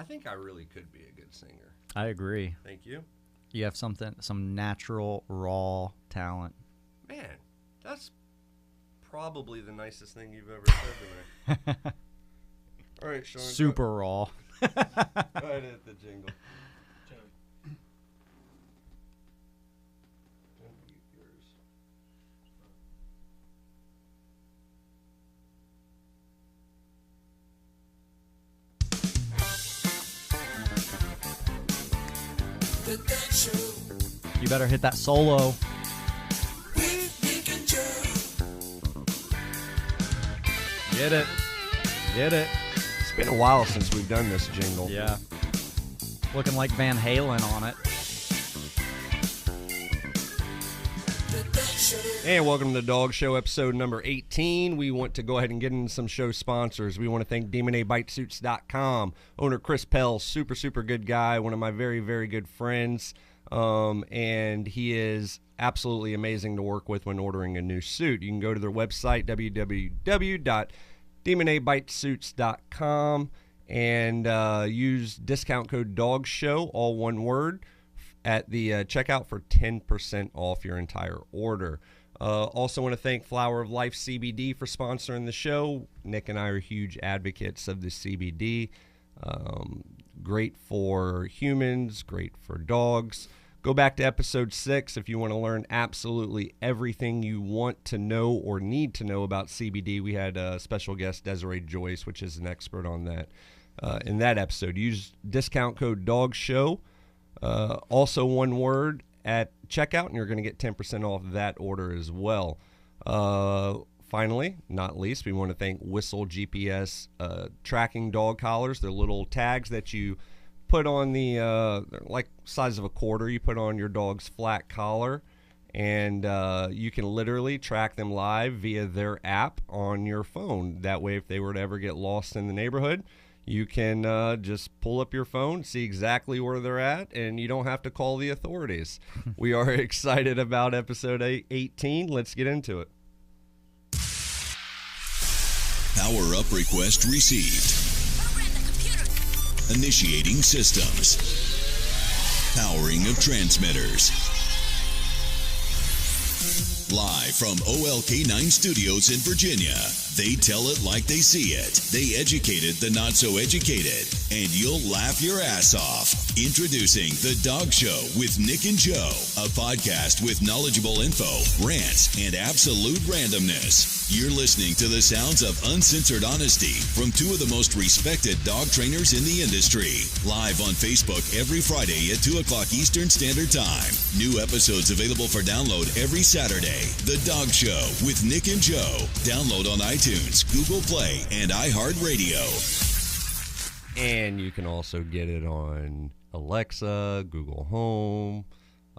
I think I really could be a good singer. I agree. Thank you. You have some natural, raw talent. Man, that's probably the nicest thing you've ever said to me. All right, Sean. Super raw. Go ahead and hit the jingle. You better hit that solo. Get it. Get it. It's been a while since we've done this jingle. Yeah. Looking like Van Halen on it. And welcome to the Dog Show, episode number 18. We want to go ahead and get into some show sponsors. We want to thank DemonABiteSuits.com. Owner Chris Pell, super, super good guy, one of my very, very good friends. And he is absolutely amazing to work with when ordering a new suit. You can go to their website, www.DemonABiteSuits.com, and use discount code DOGSHOW, all one word, at the checkout for 10% off your entire order. Also want to thank Flower of Life CBD for sponsoring the show. Nick and I are huge advocates of the CBD. Great for humans, great for dogs. Go back to episode 6 if you want to learn absolutely everything you want to know or need to know about CBD. We had a special guest, Desiree Joyce, which is an expert on that in that episode. Use discount code DOGSHOW, also one word, at checkout, and you're going to get 10% off that order as well. Finally, not least, we want to thank Whistle GPS tracking dog collars. They're little tags that you put on the, they're like size of a quarter, you put on your dog's flat collar, and you can literally track them live via their app on your phone. That way, if they were to ever get lost in the neighborhood, you can just pull up your phone, see exactly where they're at, and you don't have to call the authorities. We are excited about episode 18. Let's get into it. Power up request received. Initiating systems. Powering of transmitters. Live from OLK9 Studios in Virginia, they tell it like they see it. They educated the not-so-educated, and you'll laugh your ass off. Introducing The Dog Show with Nick and Joe, a podcast with knowledgeable info, rants, and absolute randomness. You're listening to the sounds of uncensored honesty from two of the most respected dog trainers in the industry. Live on Facebook every Friday at 2 o'clock Eastern Standard Time. New episodes available for download every Saturday. The Dog Show with Nick and Joe. Download on iTunes, Google Play, and iHeartRadio. And you can also get it on Alexa, Google Home,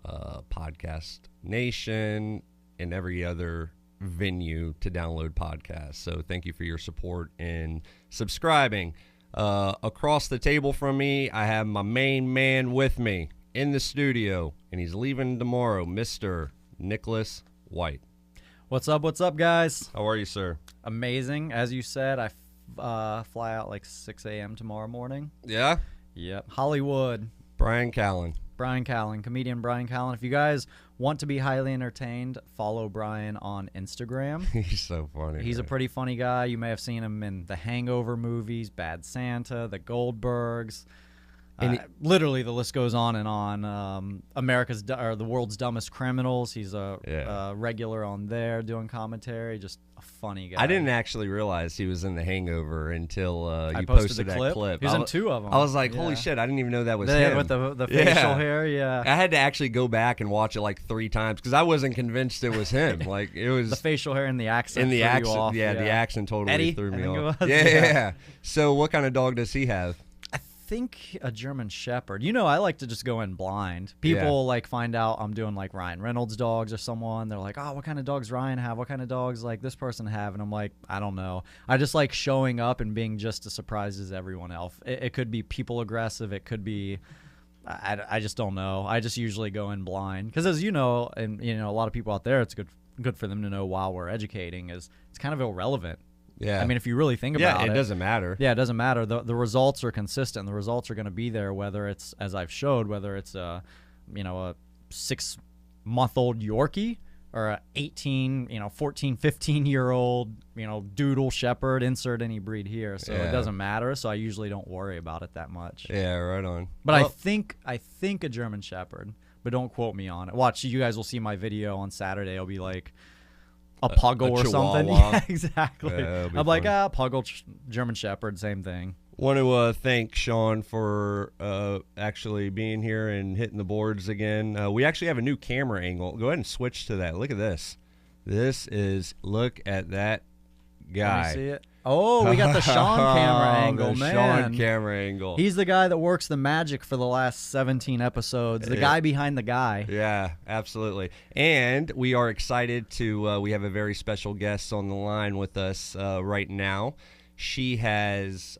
Podcast Nation, and every other venue to download podcasts. So thank you for your support in subscribing. Across the table from me, I have my main man with me in the studio, and he's leaving tomorrow, Mr. Nicholas White. What's up, guys? How are you, sir? Amazing. As you said, I fly out like 6 a.m. tomorrow morning. Yeah? Yep. Hollywood. Brian Callen. Comedian Brian Callen. If you guys want to be highly entertained, follow Brian on Instagram. He's so funny. He's a pretty funny guy. You may have seen him in the Hangover movies, Bad Santa, The Goldbergs. Literally, the list goes on and on. The world's dumbest criminals. He's a regular on there doing commentary. Just a funny guy. I didn't actually realize he was in The Hangover until you posted that clip. He was in 2 of them. I was like, holy shit, I didn't even know that was him. With the facial hair, yeah. I had to actually go back and watch it like 3 times because I wasn't convinced it was him. Like it was the facial hair and the accent. The accent totally Eddie, threw me off. Yeah. So what kind of dog does he have? I think a German Shepherd. I like to just go in blind. People like find out I'm doing like Ryan Reynolds dogs or someone. They're like, oh, what kind of dogs Ryan have? What kind of dogs like this person have? And I'm like, I don't know. I just like showing up and being just as surprised as everyone else. It could be people aggressive. It could be, I just don't know. I just usually go in blind because as you know, and a lot of people out there, it's good for them to know while we're educating is it's kind of irrelevant. Yeah. I mean, if you really think about it. Yeah, it doesn't matter. Yeah, it doesn't matter. The results are consistent. The results are going to be there, whether it's, as I've showed, whether it's a 6-month-old Yorkie or a 18, 14, 15-year-old, doodle shepherd, insert any breed here. So it doesn't matter. So I usually don't worry about it that much. Yeah, right on. But I think a German shepherd, but don't quote me on it. Watch, you guys will see my video on Saturday. It'll be like a puggle or something. Yeah, exactly. Yeah, I'm like, puggle, German shepherd, same thing. Want to thank Sean for actually being here and hitting the boards again. We actually have a new camera angle. Go ahead and switch to that. Look at this. Look at that guy. Let me see it. Oh, we got the Sean camera angle, man. Sean camera angle. He's the guy that works the magic for the last 17 episodes. The guy behind the guy. Yeah, absolutely. And we are excited to, we have a very special guest on the line with us right now. She has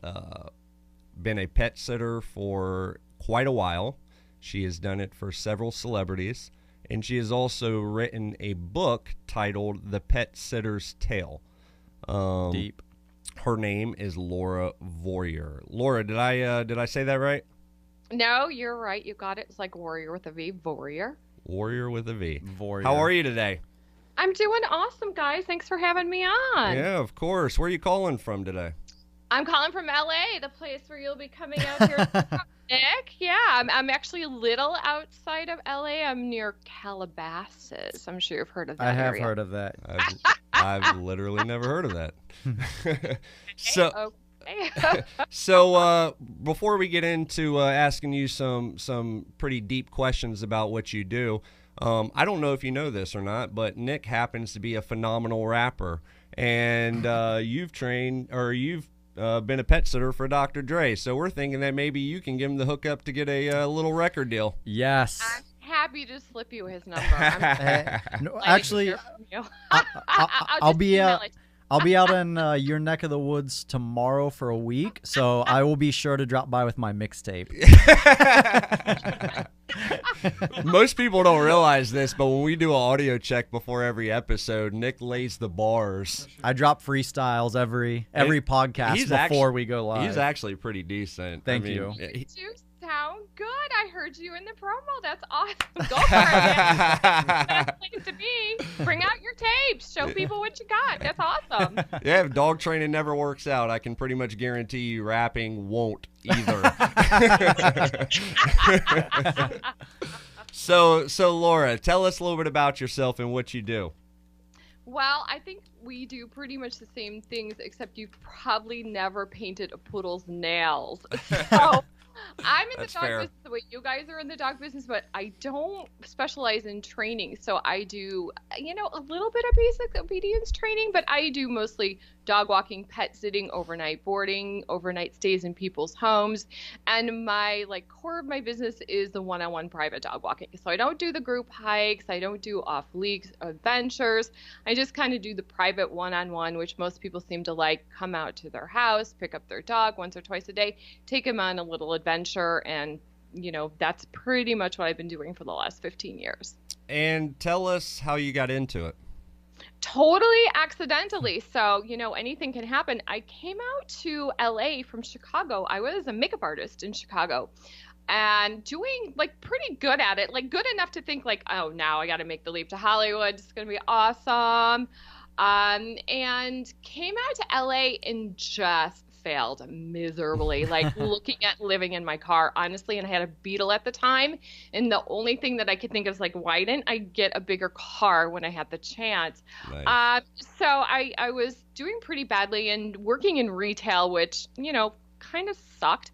been a pet sitter for quite a while. She has done it for several celebrities. And she has also written a book titled The Pet Sitter's Tale. Deep. Her name is Laura Vorreyer. Laura, did I say that right? No, you're right. You got it. It's like warrior with a V. Vorreyer. Warrior with a V. Vorreyer. How are you today? I'm doing awesome, guys. Thanks for having me on. Yeah, of course. Where are you calling from today? I'm calling from LA, the place where you'll be coming out here, Nick. Yeah, I'm actually a little outside of LA. I'm near Calabasas. I'm sure you've heard of that. I have area. heard of that. I've literally never heard of that. So, Okay. so before we get into asking you some pretty deep questions about what you do, I don't know if you know this or not, but Nick happens to be a phenomenal rapper, and you've been a pet sitter for Dr. Dre, so we're thinking that maybe you can give him the hookup to get a little record deal. Yes. I'm happy to slip you his number. No, actually, I'll be out in your neck of the woods tomorrow for a week, so I will be sure to drop by with my mixtape. Most people don't realize this, but when we do an audio check before every episode, Nick lays the bars. I drop freestyles every podcast before we go live. He's actually pretty decent. Thank you. You sound good. I heard you in the promo. That's awesome. Go for it. That's the place to be. Bring out your tapes. Show people what you got. That's awesome. Yeah, if dog training never works out, I can pretty much guarantee you rapping won't either. So Laura, tell us a little bit about yourself and what you do. Well, I think we do pretty much the same things, except you've probably never painted a poodle's nails. So I'm in the dog business the way you guys are in the dog business, but I don't specialize in training. So I do, a little bit of basic obedience training, but I do mostly dog walking, pet sitting, overnight boarding, overnight stays in people's homes. And my core of my business is the one-on-one private dog walking. So I don't do the group hikes. I don't do off-leash adventures. I just kind of do the private one-on-one, which most people seem to like. Come out to their house, pick up their dog once or twice a day, take them on a little adventure. And, that's pretty much what I've been doing for the last 15 years. And tell us how you got into it. Totally accidentally. So, anything can happen. I came out to LA from Chicago. I was a makeup artist in Chicago and doing pretty good at it, good enough to think oh, now I got to make the leap to Hollywood. It's going to be awesome. And came out to LA and just failed miserably, looking at living in my car, honestly. And I had a Beetle at the time. And the only thing that I could think of is why didn't I get a bigger car when I had the chance? Nice. So I was doing pretty badly and working in retail, which, kind of sucked.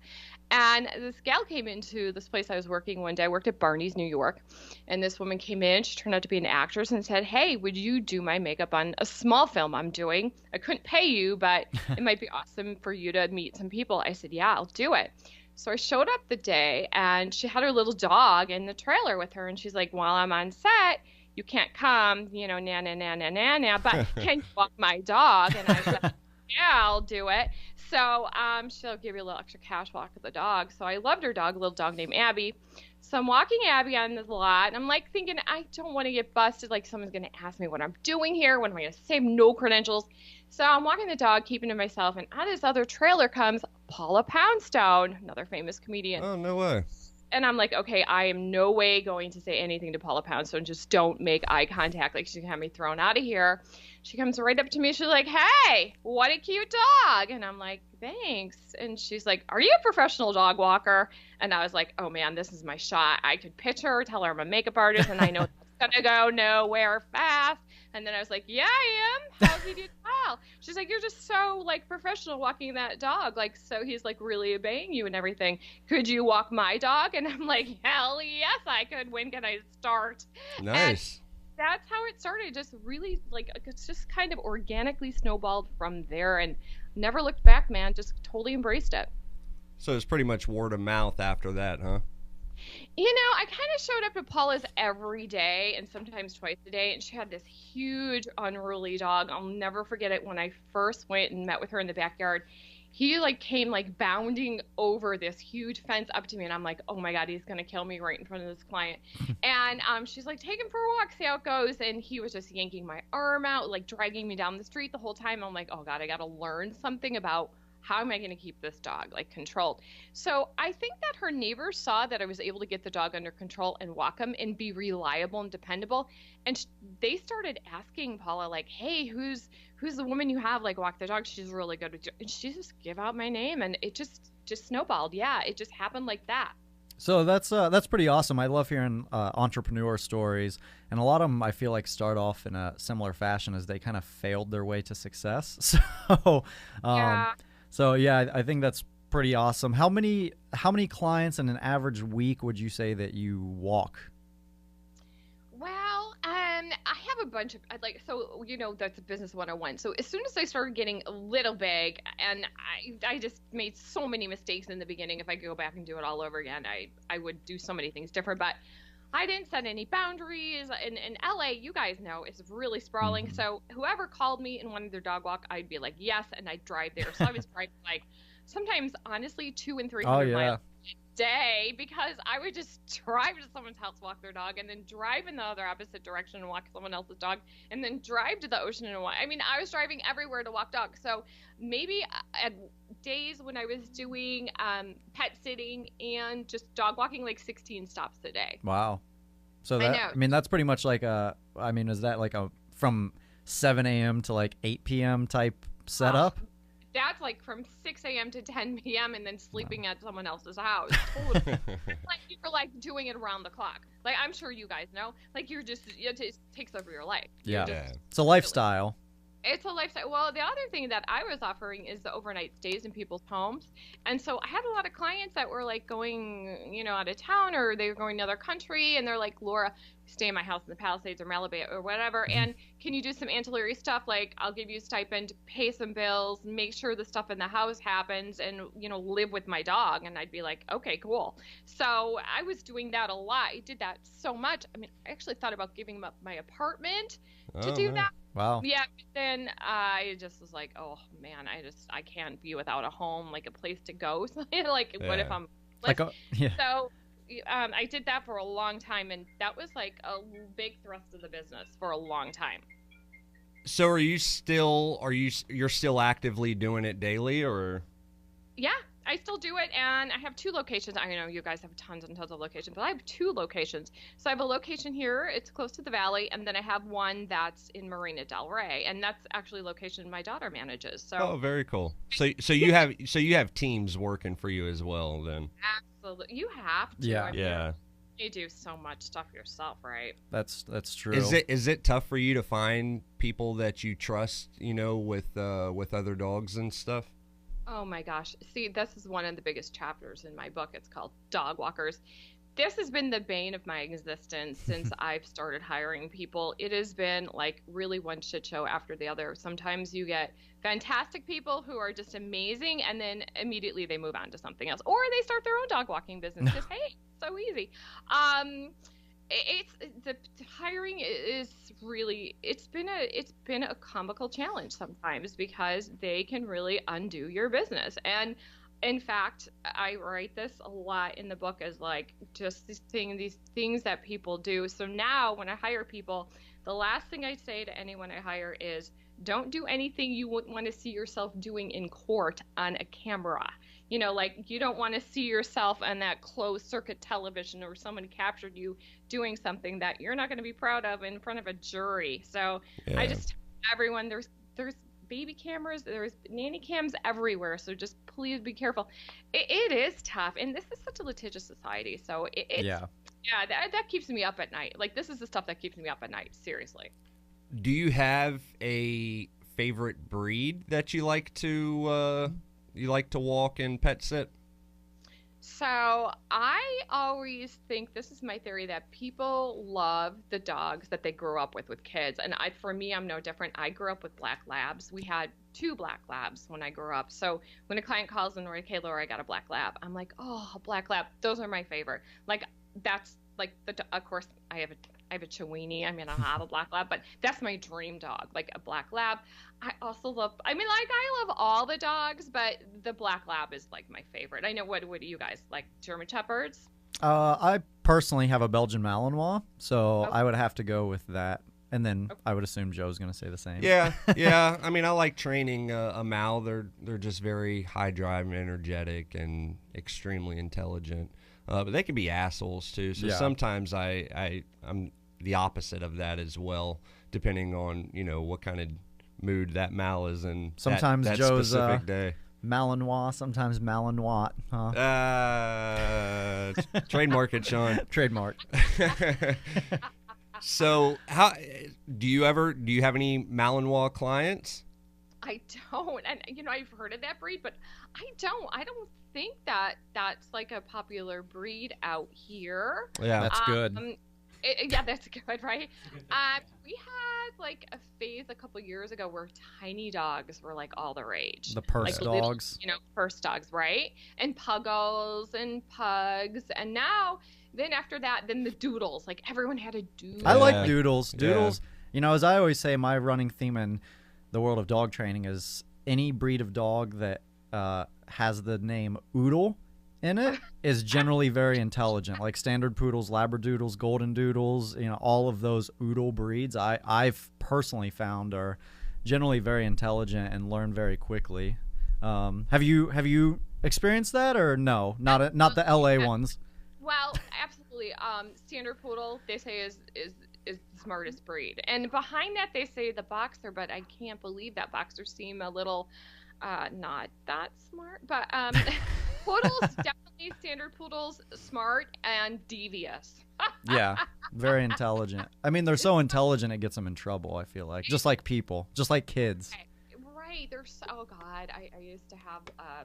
And this gal came into this place I was working one day. I worked at Barney's, New York. And this woman came in. She turned out to be an actress and said, "Hey, would you do my makeup on a small film I'm doing? I couldn't pay you, but it might be awesome for you to meet some people." I said, "Yeah, I'll do it." So I showed up the day, and she had her little dog in the trailer with her. And she's like, "While I'm on set, you can't come, na, na, na, na, na, na, but can you walk my dog?" And I said, "Yeah, I'll do it." So she'll give you a little extra cash walk with the dog. So I loved her dog, a little dog named Abby. So I'm walking Abby on this lot, and I'm like thinking, I don't want to get busted. Like someone's going to ask me what I'm doing here. What am I going to say? No credentials. So I'm walking the dog, keeping to myself, and out of this other trailer comes Paula Poundstone, another famous comedian. Oh, no way. And I'm like, okay, I am no way going to say anything to Paula Poundstone. Just don't make eye contact. Like, she's going to have me thrown out of here. She comes right up to me. She's like, hey, what a cute dog. And I'm like, thanks. And she's like, are you a professional dog walker? And I was like, oh, man, this is my shot. I could pitch her, tell her I'm a makeup artist, and I know it's going to go nowhere fast. And then I was like, yeah, I am. How's he doing well? She's like, you're just so, like, professional walking that dog. Like, so he's, like, really obeying you and everything. Could you walk my dog? And I'm like, hell yes, I could. When can I start? Nice. And that's how it started. Just really, like, it's just kind of organically snowballed from there and never looked back, man. Just totally embraced it. So it's pretty much word of mouth after that, huh? You know, I kind of showed up to Paula's every day and sometimes twice a day, and she had this huge unruly dog. I'll never forget it. When I first went and met with her in the backyard, he like came like bounding over this huge fence up to me, and I'm like, oh my God, he's going to kill me right in front of this client. And she's like, take him for a walk, see how it goes. And he was just yanking my arm out, like dragging me down the street the whole time. I'm like, oh God, I got to learn something about how am I going to keep this dog like controlled? So I think that her neighbors saw that I was able to get the dog under control and walk him and be reliable and dependable. And they started asking Paula, like, hey, who's the woman you have like walk the dog? She's really good with you. And she just gave out my name, and it just snowballed. Yeah, it just happened like that. So that's pretty awesome. I love hearing entrepreneur stories, and a lot of them I feel like start off in a similar fashion as they kind of failed their way to success. So Yeah. So yeah, I think that's pretty awesome. How many clients in an average week would you say that you walk? Well, I have a bunch of so you know that's a business 101. So as soon as I started getting a little big, and I just made so many mistakes in the beginning. If I could go back and do it all over again, I would do so many things different. But I didn't set any boundaries. In LA, you guys know, it's really sprawling. Mm-hmm. So whoever called me and wanted their dog walk, I'd be like, yes, and I'd drive there. So I was driving like sometimes, honestly, 200 and 300 miles a day, because I would just drive to someone's house, walk their dog, and then drive in the other opposite direction and walk someone else's dog, and then drive to the ocean and walk. I mean, I was driving everywhere to walk dogs. So maybe at days when I was doing pet sitting and just dog walking, like 16 stops a day. Wow. So that, I mean, that's pretty much like is that like a from 7 a.m. to like 8 p.m. type setup? That's like from 6 a.m. to 10 p.m. and then sleeping at someone else's house. Totally. Like you're like doing it around the clock. Like I'm sure you guys know. Like it takes over your life. Yeah. It's a lifestyle. It's a lifestyle. Well, the other thing that I was offering is the overnight stays in people's homes. And so I had a lot of clients that were like going, out of town, or they were going to another country, and they're like, Laura, stay in my house in the Palisades or Malibu or whatever. Mm-hmm. And can you do some ancillary stuff? Like I'll give you a stipend, pay some bills, make sure the stuff in the house happens, and, live with my dog. And I'd be like, okay, cool. So I was doing that a lot. I did that so much. I mean, I actually thought about giving up my apartment to do that. Wow. Yeah, but then I just was like, oh man, I can't be without a home, like a place to go. So, what if I'm So I did that for a long time, and that was like a big thrust of the business for a long time. So you're still actively doing it daily, or? Yeah, I still do it, and I have 2 locations. I know you guys have tons and tons of locations, but I have 2 locations. So I have a location here, it's close to the valley, and then I have one that's in Marina Del Rey, and that's actually a location my daughter manages. So oh, very cool. So you have teams working for you as well, then. Absolutely, you have to. Yeah, I mean, yeah. You do so much stuff yourself, right? That's true. Is it tough for you to find people that you trust, with other dogs and stuff? Oh my gosh. See, this is one of the biggest chapters in my book. It's called Dog Walkers. This has been the bane of my existence since I've started hiring people. It has been like really one shit show after the other. Sometimes you get fantastic people who are just amazing, and then immediately they move on to something else. Or they start their own dog walking business. Just, hey, so easy. the hiring is really it's been a comical challenge sometimes because they can really undo your business. And in fact, I write this a lot in the book as like just these things that people do. So now when I hire people, the last thing I say to anyone I hire is, don't do anything you wouldn't want to see yourself doing in court on a camera. You know, like you don't want to see yourself on that closed circuit television or someone captured you doing something that you're not going to be proud of in front of a jury. So I just tell everyone there's baby cameras, there's nanny cams everywhere. So just please be careful. It is tough. And this is such a litigious society. So that keeps me up at night. Like this is the stuff that keeps me up at night. Seriously. Do you have a favorite breed that you like to walk and pet sit? So I always think, this is my theory, that people love the dogs that they grew up with kids. And for me, I'm no different. I grew up with black labs. We had 2 black labs when I grew up. So when a client calls and they're like, hey, Laura, I got a black lab, I'm like, oh, a black lab. Those are my favorite. Like that's like of course I have a Chiweenie. I mean, I have a black lab, but that's my dream dog, like a black lab. I also love, I love all the dogs, but the black lab is like my favorite. I know, what do you guys like? German Shepherds? I personally have a Belgian Malinois, so I would have to go with that. And then I would assume Joe's going to say the same. Yeah, yeah. I mean, I like training a Mal. They're just very high drive and energetic and extremely intelligent. But they can be assholes too. So sometimes I'm the opposite of that as well, depending on what kind of mood that Mal is in. Sometimes that Joe's specific day. Malinois, sometimes Malinois. Huh? Trademark it, Sean. Trademark. So, how do you have any Malinois clients? I don't, and I've heard of that breed, but I don't think that's like a popular breed out here. Yeah, that's good. That's good, right? We had like a phase a couple years ago where tiny dogs were like all the rage. The purse dogs. Purse dogs, right? And puggles and pugs. And then after that, then the doodles. Like everyone had a doodle. I like doodles. Doodles, as I always say, my running theme in the world of dog training is any breed of dog that has the name Oodle in it is generally very intelligent. Like standard poodles, labradoodles, golden doodles, all of those Oodle breeds I've personally found are generally very intelligent and learn very quickly. Have you experienced that, or no? Not the LA ones. Well, absolutely. Standard poodle, they say is the smartest breed, and behind that they say the boxer, but I can't believe that boxers seem a little not that smart. But poodles, definitely standard poodles, smart and devious. Yeah, very intelligent. I mean, they're so intelligent it gets them in trouble, I feel like. Just like people, just like kids. Right. They're so, oh God, I used to have a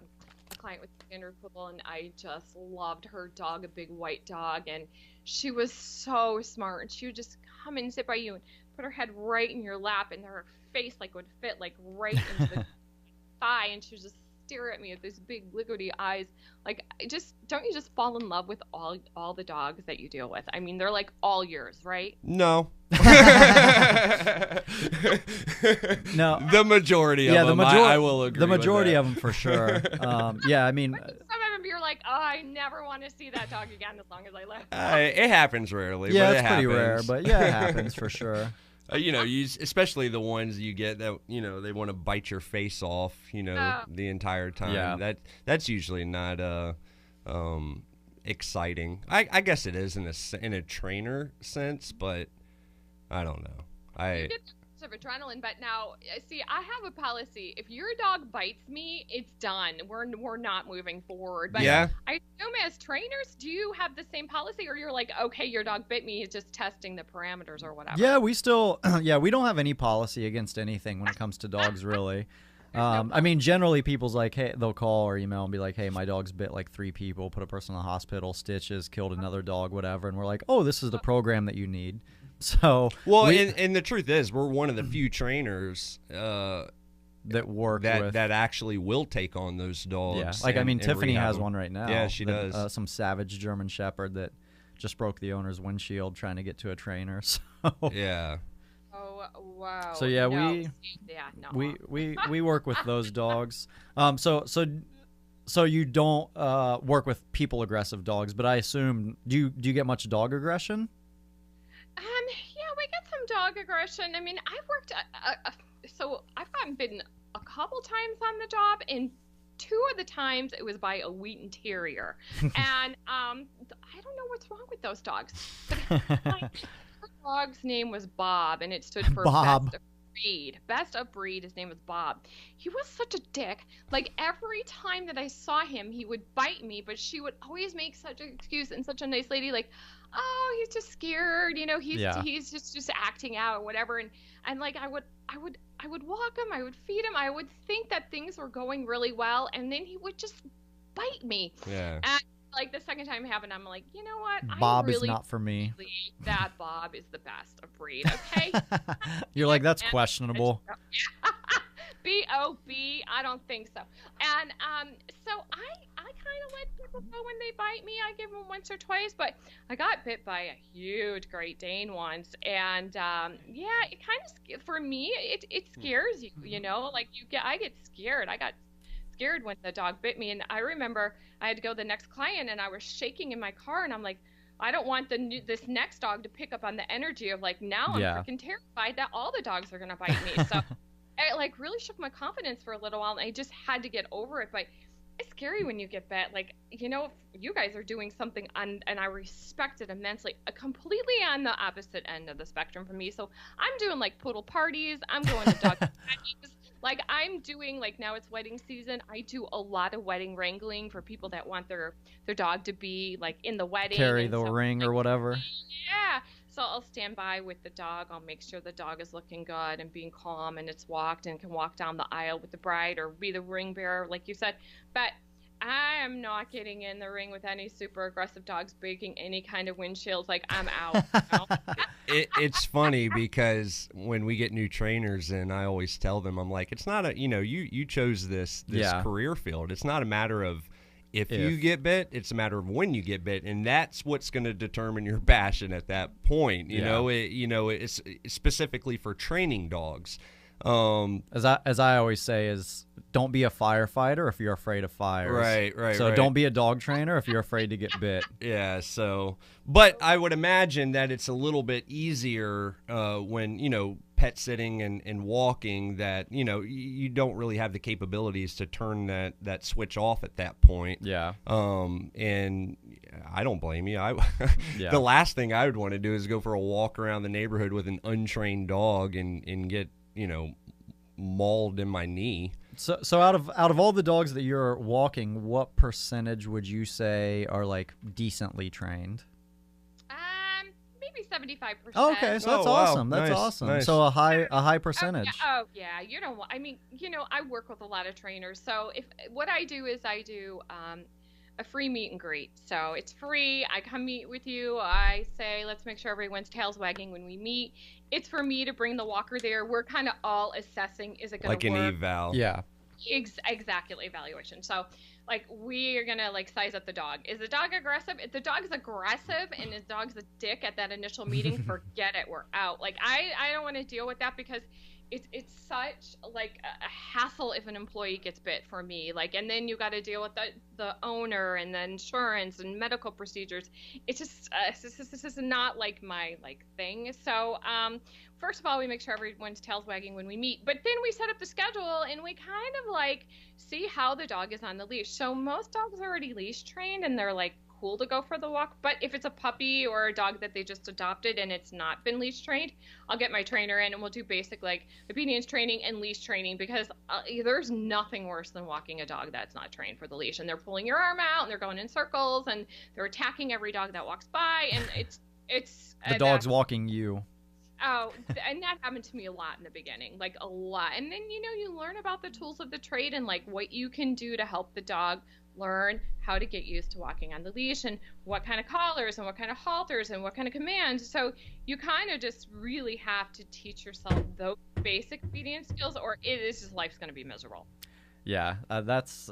client with a standard poodle, and I just loved her dog, a big white dog, and she was so smart, and she would just come and sit by you and put her head right in your lap, and her face like would fit like right into the thigh, and she would just stare at me with these big liquidy eyes. Like, don't you just fall in love with all the dogs that you deal with? I mean, they're like all yours, right? No. No. The majority of them, I will agree. The majority with of them, for sure. Yeah, I mean, some of them you're like, oh, I never want to see that dog again as long as I live. It happens rarely. Yeah, but it's pretty rare, but yeah, it happens for sure. Especially the ones you get that they want to bite your face off, the entire time. Yeah. That's usually not exciting. I guess it is in a trainer sense, but I don't know. You get of adrenaline, but now see, I have a policy. If your dog bites me, it's done. We're not moving forward. But yeah. I assume as trainers, do you have the same policy, or you're like, okay, your dog bit me, it's just testing the parameters or whatever? Yeah, we still, we don't have any policy against anything when it comes to dogs, really. I mean, generally people's like, hey, they'll call or email and be like, hey, my dog's bit like 3 people, put a person in the hospital, stitches, killed another dog, whatever. And we're like, oh, this is the program that you need. So and the truth is, we're one of the few trainers that work that actually will take on those dogs. Yeah, like I mean, Tiffany has one right now. Yeah, she does. Some savage German Shepherd that just broke the owner's windshield trying to get to a trainer. So Yeah. Oh wow. So yeah, no. No. we work with those dogs. So you don't work with people aggressive dogs, but I assume do you get much dog aggression? Yeah, we get some dog aggression. I mean, I've worked so I've gotten bitten a couple times on the job, and 2 of the times it was by a Wheaten Terrier. And I don't know what's wrong with those dogs. But her dog's name was Bob, and it stood for Bob. Best of Breed. Best of Breed. His name was Bob. He was such a dick. Like, every time that I saw him, he would bite me, but she would always make such an excuse, and such a nice lady, like, oh, he's just scared, you know, he's just acting out or whatever. And like I would walk him, I would feed him, I would think that things were going really well, and then he would just bite me. Yeah. And like the second time it happened, I'm like, you know what? Bob I really is not for me. believe that Bob is the best of breed. Okay. You're like, that's questionable. B-O-B, I don't think so. And so I kind of let people go when they bite me. I give them once or twice, but I got bit by a huge Great Dane once, and yeah, it kind of, for me, it scares you, you know, like I get scared. I got scared when the dog bit me, and I remember I had to go to the next client, and I was shaking in my car, and I'm like, I don't want this next dog to pick up on the energy of like, now I'm freaking terrified that all the dogs are gonna bite me. So it like really shook my confidence for a little while, and I just had to get over it. But it's scary when you get bit. Like, you know, you guys are doing something and I respect it immensely, completely on the opposite end of the spectrum from me. So I'm doing like poodle parties, I'm going to dog parties. Like, I'm doing, like, now it's wedding season. I do a lot of wedding wrangling for people that want their dog to be, like, in the wedding. Carry the ring or whatever. Yeah. So I'll stand by with the dog. I'll make sure the dog is looking good and being calm, and it's walked and can walk down the aisle with the bride or be the ring bearer, like you said. But I am not getting in the ring with any super aggressive dogs breaking any kind of windshields. Like, I'm out. You know? It's funny because when we get new trainers in, I always tell them, I'm like, it's not you chose this career field. It's not a matter of if you get bit, it's a matter of when you get bit, and that's what's going to determine your passion at that point. You know, it's specifically for training dogs. As I always say, is don't be a firefighter if you're afraid of fires. Right. So don't be a dog trainer if you're afraid to get bit. Yeah. So, but I would imagine that it's a little bit easier when pet sitting and walking, that you don't really have the capabilities to turn that switch off at that point. Yeah. And I don't blame you. The last thing I would want to do is go for a walk around the neighborhood with an untrained dog and get mauled in my knee. So out of all the dogs that you're walking, what percentage would you say are like decently trained? Maybe 75%. Oh, okay, so that's awesome. That's awesome. Nice. So a high percentage. You don't want. I mean, I work with a lot of trainers. So what I do is I do a free meet and greet. So it's free. I come meet with you. I say, let's make sure everyone's tail's wagging when we meet. It's for me to bring the walker there. We're kind of all assessing, is it going to work? Like an eval. Yeah. Exactly, evaluation. So, like, we are going to, like, size up the dog. Is the dog aggressive? If the dog's aggressive and the dog's a dick at that initial meeting, forget it. We're out. Like, I don't want to deal with that because it's such like a hassle if an employee gets bit for me. Like, and then you got to deal with the owner and the insurance and medical procedures. It's just this is not like my thing. So first of all, we make sure everyone's tail's wagging when we meet, but then we set up the schedule and we kind of like see how the dog is on the leash. So most dogs are already leash trained and they're like cool to go for the walk, but if it's a puppy or a dog that they just adopted and it's not been leash trained, I'll get my trainer in and we'll do basic like obedience training and leash training, because there's nothing worse than walking a dog that's not trained for the leash, and they're pulling your arm out and they're going in circles and they're attacking every dog that walks by, and it's the dog's walking you. Oh, and that happened to me a lot in the beginning, like a lot. And then, you learn about the tools of the trade and like what you can do to help the dog learn how to get used to walking on the leash and what kind of collars and what kind of halters and what kind of commands. So you kind of just really have to teach yourself those basic obedience skills, or it is just life's going to be miserable. Yeah, that's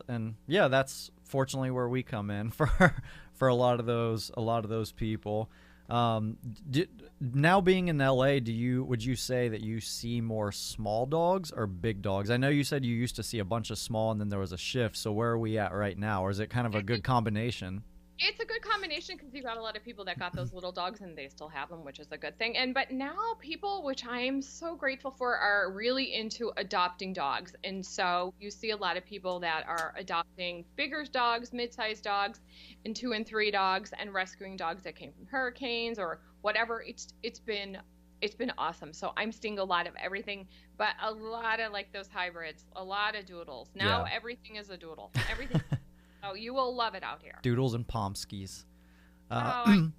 fortunately where we come in for a lot of those people. Now being in LA, would you say that you see more small dogs or big dogs? I know you said you used to see a bunch of small and then there was a shift. So where are we at right now? Or is it kind of a good combination? It's a good combination because you've got a lot of people that got those little dogs and they still have them, which is a good thing. But now people, which I am so grateful for, are really into adopting dogs. And so you see a lot of people that are adopting bigger dogs, mid-sized dogs, and 2 and 3 dogs, and rescuing dogs that came from hurricanes or whatever. It's been awesome. So I'm seeing a lot of everything, but a lot of like those hybrids, a lot of doodles. Now everything is a doodle. Everything. Oh, you will love it out here. Doodles and Pomskis. I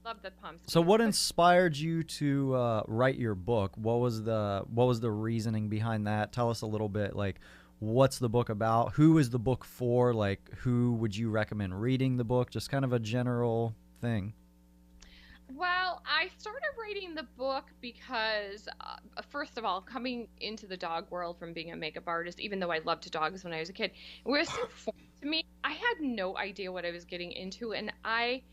love the Pomskis. So what inspired you to write your book? What was the reasoning behind that? Tell us a little bit, like, what's the book about? Who is the book for? Like, who would you recommend reading the book? Just kind of a general thing. Well, I started writing the book because, first of all, coming into the dog world from being a makeup artist, even though I loved dogs when I was a kid, it was so foreign to me. I had no idea what I was getting into, and I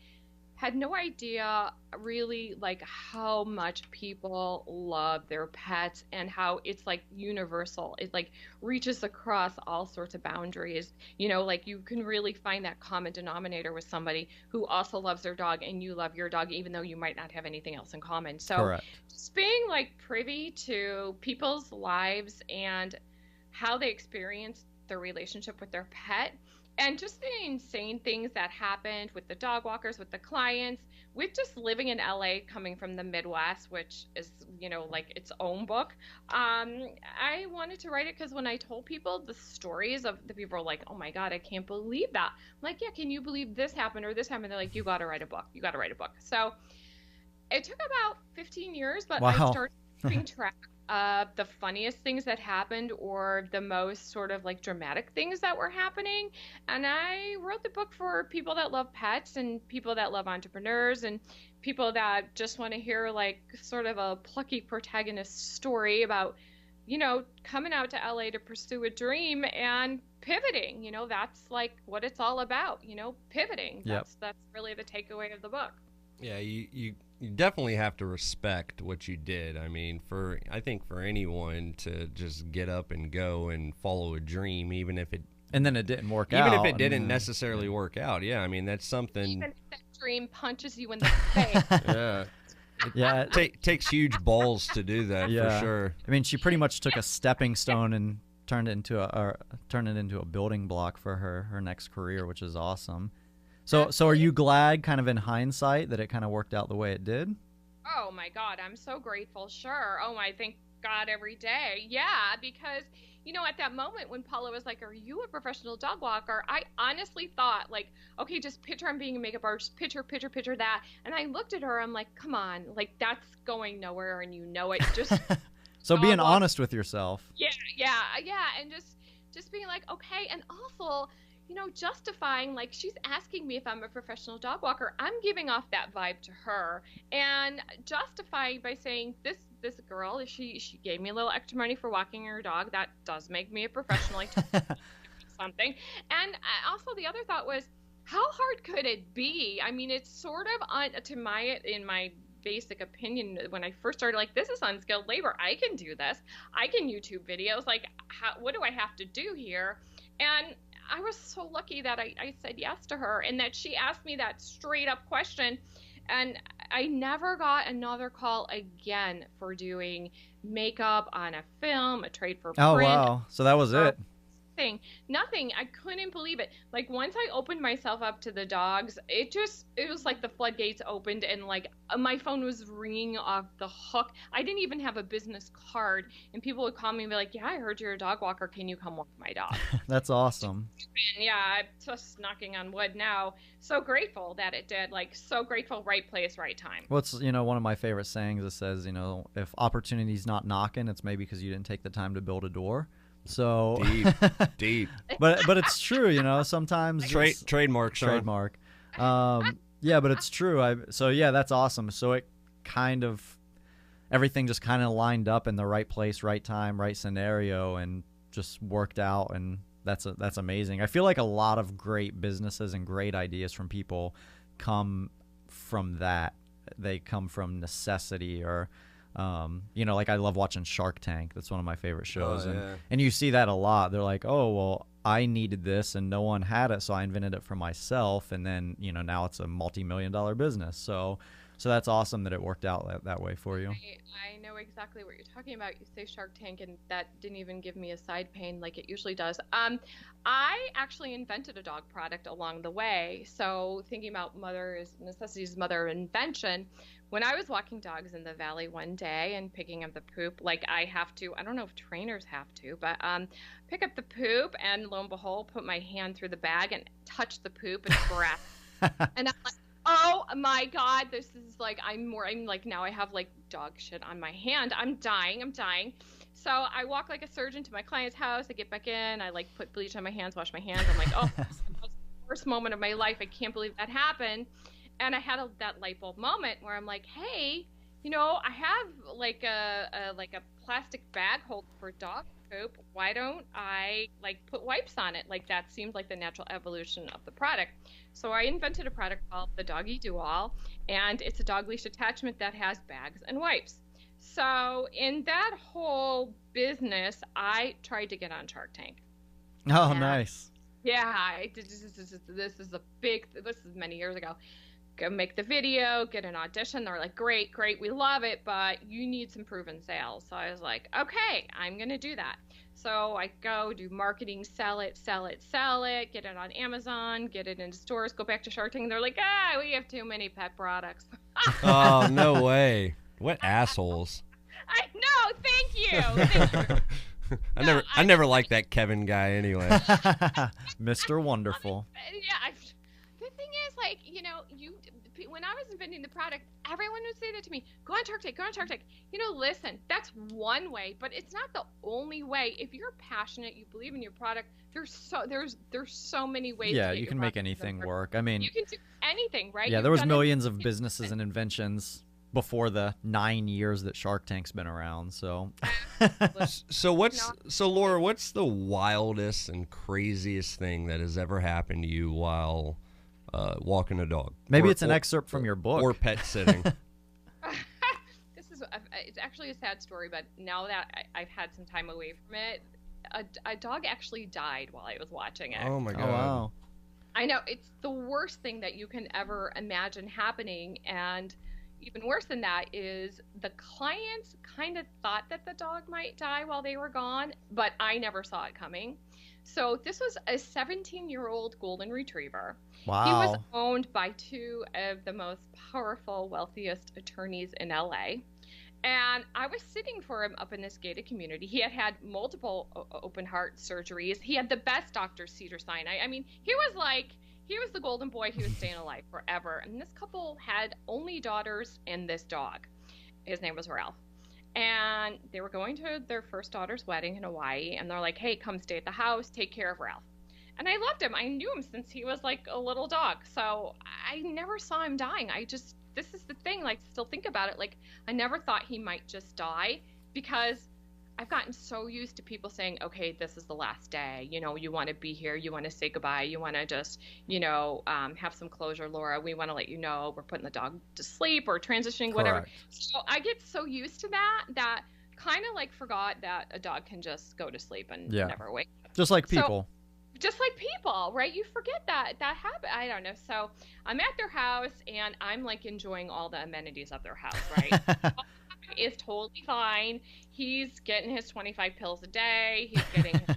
had no idea really like how much people love their pets and how it's like universal. It like reaches across all sorts of boundaries. You know, like you can really find that common denominator with somebody who also loves their dog and you love your dog, even though you might not have anything else in common. So Correct. Just being like privy to people's lives and how they experience their relationship with their pet, and just the insane things that happened with the dog walkers, with the clients, with just living in LA, coming from the Midwest, which is, you know, like its own book. I wanted to write it because when I told people the stories of the people were like, oh my God, I can't believe that. I'm like, yeah, can you believe this happened or this happened? They're like, you got to write a book. You got to write a book. So it took about 15 years, but wow. I started keeping track of the funniest things that happened or the most sort of like dramatic things that were happening. And I wrote the book for people that love pets and people that love entrepreneurs and people that just want to hear like sort of a plucky protagonist story about, you know, coming out to LA to pursue a dream and pivoting. You know, that's like what it's all about, you know, pivoting. That's really the takeaway of the book. Yeah, you definitely have to respect what you did. I mean, I think for anyone to just get up and go and follow a dream, even if it didn't work out. Even if it didn't necessarily work out. Yeah, I mean, that's something. Even if that dream punches you in the face. Yeah. It takes huge balls to do that, for sure. I mean, she pretty much took a stepping stone and turned it into a building block for her next career, which is awesome. So are you glad, kind of in hindsight, that it kind of worked out the way it did? Oh my God, I'm so grateful. Sure. Oh, I thank God every day. Yeah, because, you know, at that moment when Paula was like, are you a professional dog walker? I honestly thought, like, okay, just picture I'm being a makeup artist, picture that. And I looked at her, I'm like, come on, like, that's going nowhere and you know it. Just so being honest with yourself. Yeah. And just being like, okay. And also, you know, justifying, like, she's asking me if I'm a professional dog walker. I'm giving off that vibe to her and justifying by saying this girl, she gave me a little extra money for walking her dog. That does make me a professional. Something. And also the other thought was, how hard could it be? I mean, it's sort of in my basic opinion, when I first started, like, this is unskilled labor. I can do this. I can YouTube videos. Like, what do I have to do here? And I was so lucky that I said yes to her and that she asked me that straight up question. And I never got another call again for doing makeup on a film, a trade for print. Oh, wow. So that was it. Nothing. I couldn't believe it. Like, once I opened myself up to the dogs, it was like the floodgates opened and like my phone was ringing off the hook. I didn't even have a business card and people would call me and be like, yeah, I heard you're a dog walker. Can you come walk my dog? That's awesome. And yeah, I'm just knocking on wood now. So grateful that it did. Like, so grateful, right place, right time. Well, it's, you know, one of my favorite sayings that says, you know, if opportunity's not knocking, it's maybe because you didn't take the time to build a door. So deep. But it's true, you know. Sometimes trademark. Yeah, but it's true. So yeah, that's awesome. So it kind of everything just kind of lined up in the right place, right time, right scenario, and just worked out. And that's amazing. I feel like a lot of great businesses and great ideas from people come from that. They come from necessity, or like I love watching Shark Tank. That's one of my favorite shows. And you see that a lot. They're like, oh, well, I needed this and no one had it, so I invented it for myself. And then, now it's a multi-million-dollar business. So that's awesome that it worked out that way for you. I know exactly what you're talking about. You say Shark Tank, and that didn't even give me a side pain like it usually does. I actually invented a dog product along the way. So thinking about necessity's mother of invention, when I was walking dogs in the valley one day and picking up the poop, like I don't know if trainers have to, but pick up the poop, and lo and behold, put my hand through the bag and touch the poop and grab it. And I'm like, oh my God, this is like, I'm like, now I have like dog shit on my hand. I'm dying. So I walk like a surgeon to my client's house. I get back in. I like put bleach on my hands, wash my hands. I'm like, oh, that was the worst moment of my life. I can't believe that happened. And I had that light bulb moment where I'm like, hey, I have like a plastic bag holder for dog poop. Why don't I like put wipes on it? Like that seemed like the natural evolution of the product. So I invented a product called the Doggy Do-All, and it's a dog leash attachment that has bags and wipes. So in that whole business, I tried to get on Shark Tank. Oh, nice. Yeah, this is many years ago. Go make the video, get an audition. They're like, great, we love it, but you need some proven sales. So I was like, okay, I'm going to do that. So I go do marketing, sell it, get it on Amazon, get it into stores, go back to Shark Tank. And they're like, we have too many pet products. Oh, no way. What assholes. I know. Thank you. I never liked that Kevin guy anyway. Mr. Wonderful. Yeah. The thing is, like, when I was inventing the product, everyone would say that to me, go on Shark Tank. Listen, that's one way, but it's not the only way. If you're passionate, you believe in your product, there's so many ways. Yeah, you can make anything work. I mean, you can do anything, right? Yeah, there was millions of businesses and inventions before the 9 years that Shark Tank's been around. So, so Laura, what's the wildest and craziest thing that has ever happened to you while walking a dog? Maybe it's an excerpt from your book. Or pet sitting. It's actually a sad story, but now that I've had some time away from it, a dog actually died while I was watching it. Oh my God. Oh, wow. I know, it's the worst thing that you can ever imagine happening, and even worse than that is the clients kind of thought that the dog might die while they were gone, but I never saw it coming. So this was a 17-year-old golden retriever. Wow. He was owned by two of the most powerful, wealthiest attorneys in LA. And I was sitting for him up in this gated community. He had multiple open heart surgeries. He had the best Dr. Cedars-Sinai. I mean, he was the golden boy. He was staying alive forever. And this couple had only daughters and this dog. His name was Ralph. And they were going to their first daughter's wedding in Hawaii. And they're like, hey, come stay at the house. Take care of Ralph. And I loved him. I knew him since he was like a little dog. So I never saw him dying. This is the thing, like, still think about it. Like, I never thought he might just die, because I've gotten so used to people saying, okay, this is the last day. You want to be here. You want to say goodbye. You want to just, have some closure, Laura. We want to let you know we're putting the dog to sleep or transitioning, whatever. Correct. So I get so used to that kind of like forgot that a dog can just go to sleep and never wake up. Just like people. Just like people, right? You forget that habit. I don't know. So I'm at their house and I'm like enjoying all the amenities of their house, right? Is totally fine. He's getting his 25 pills a day. He's getting his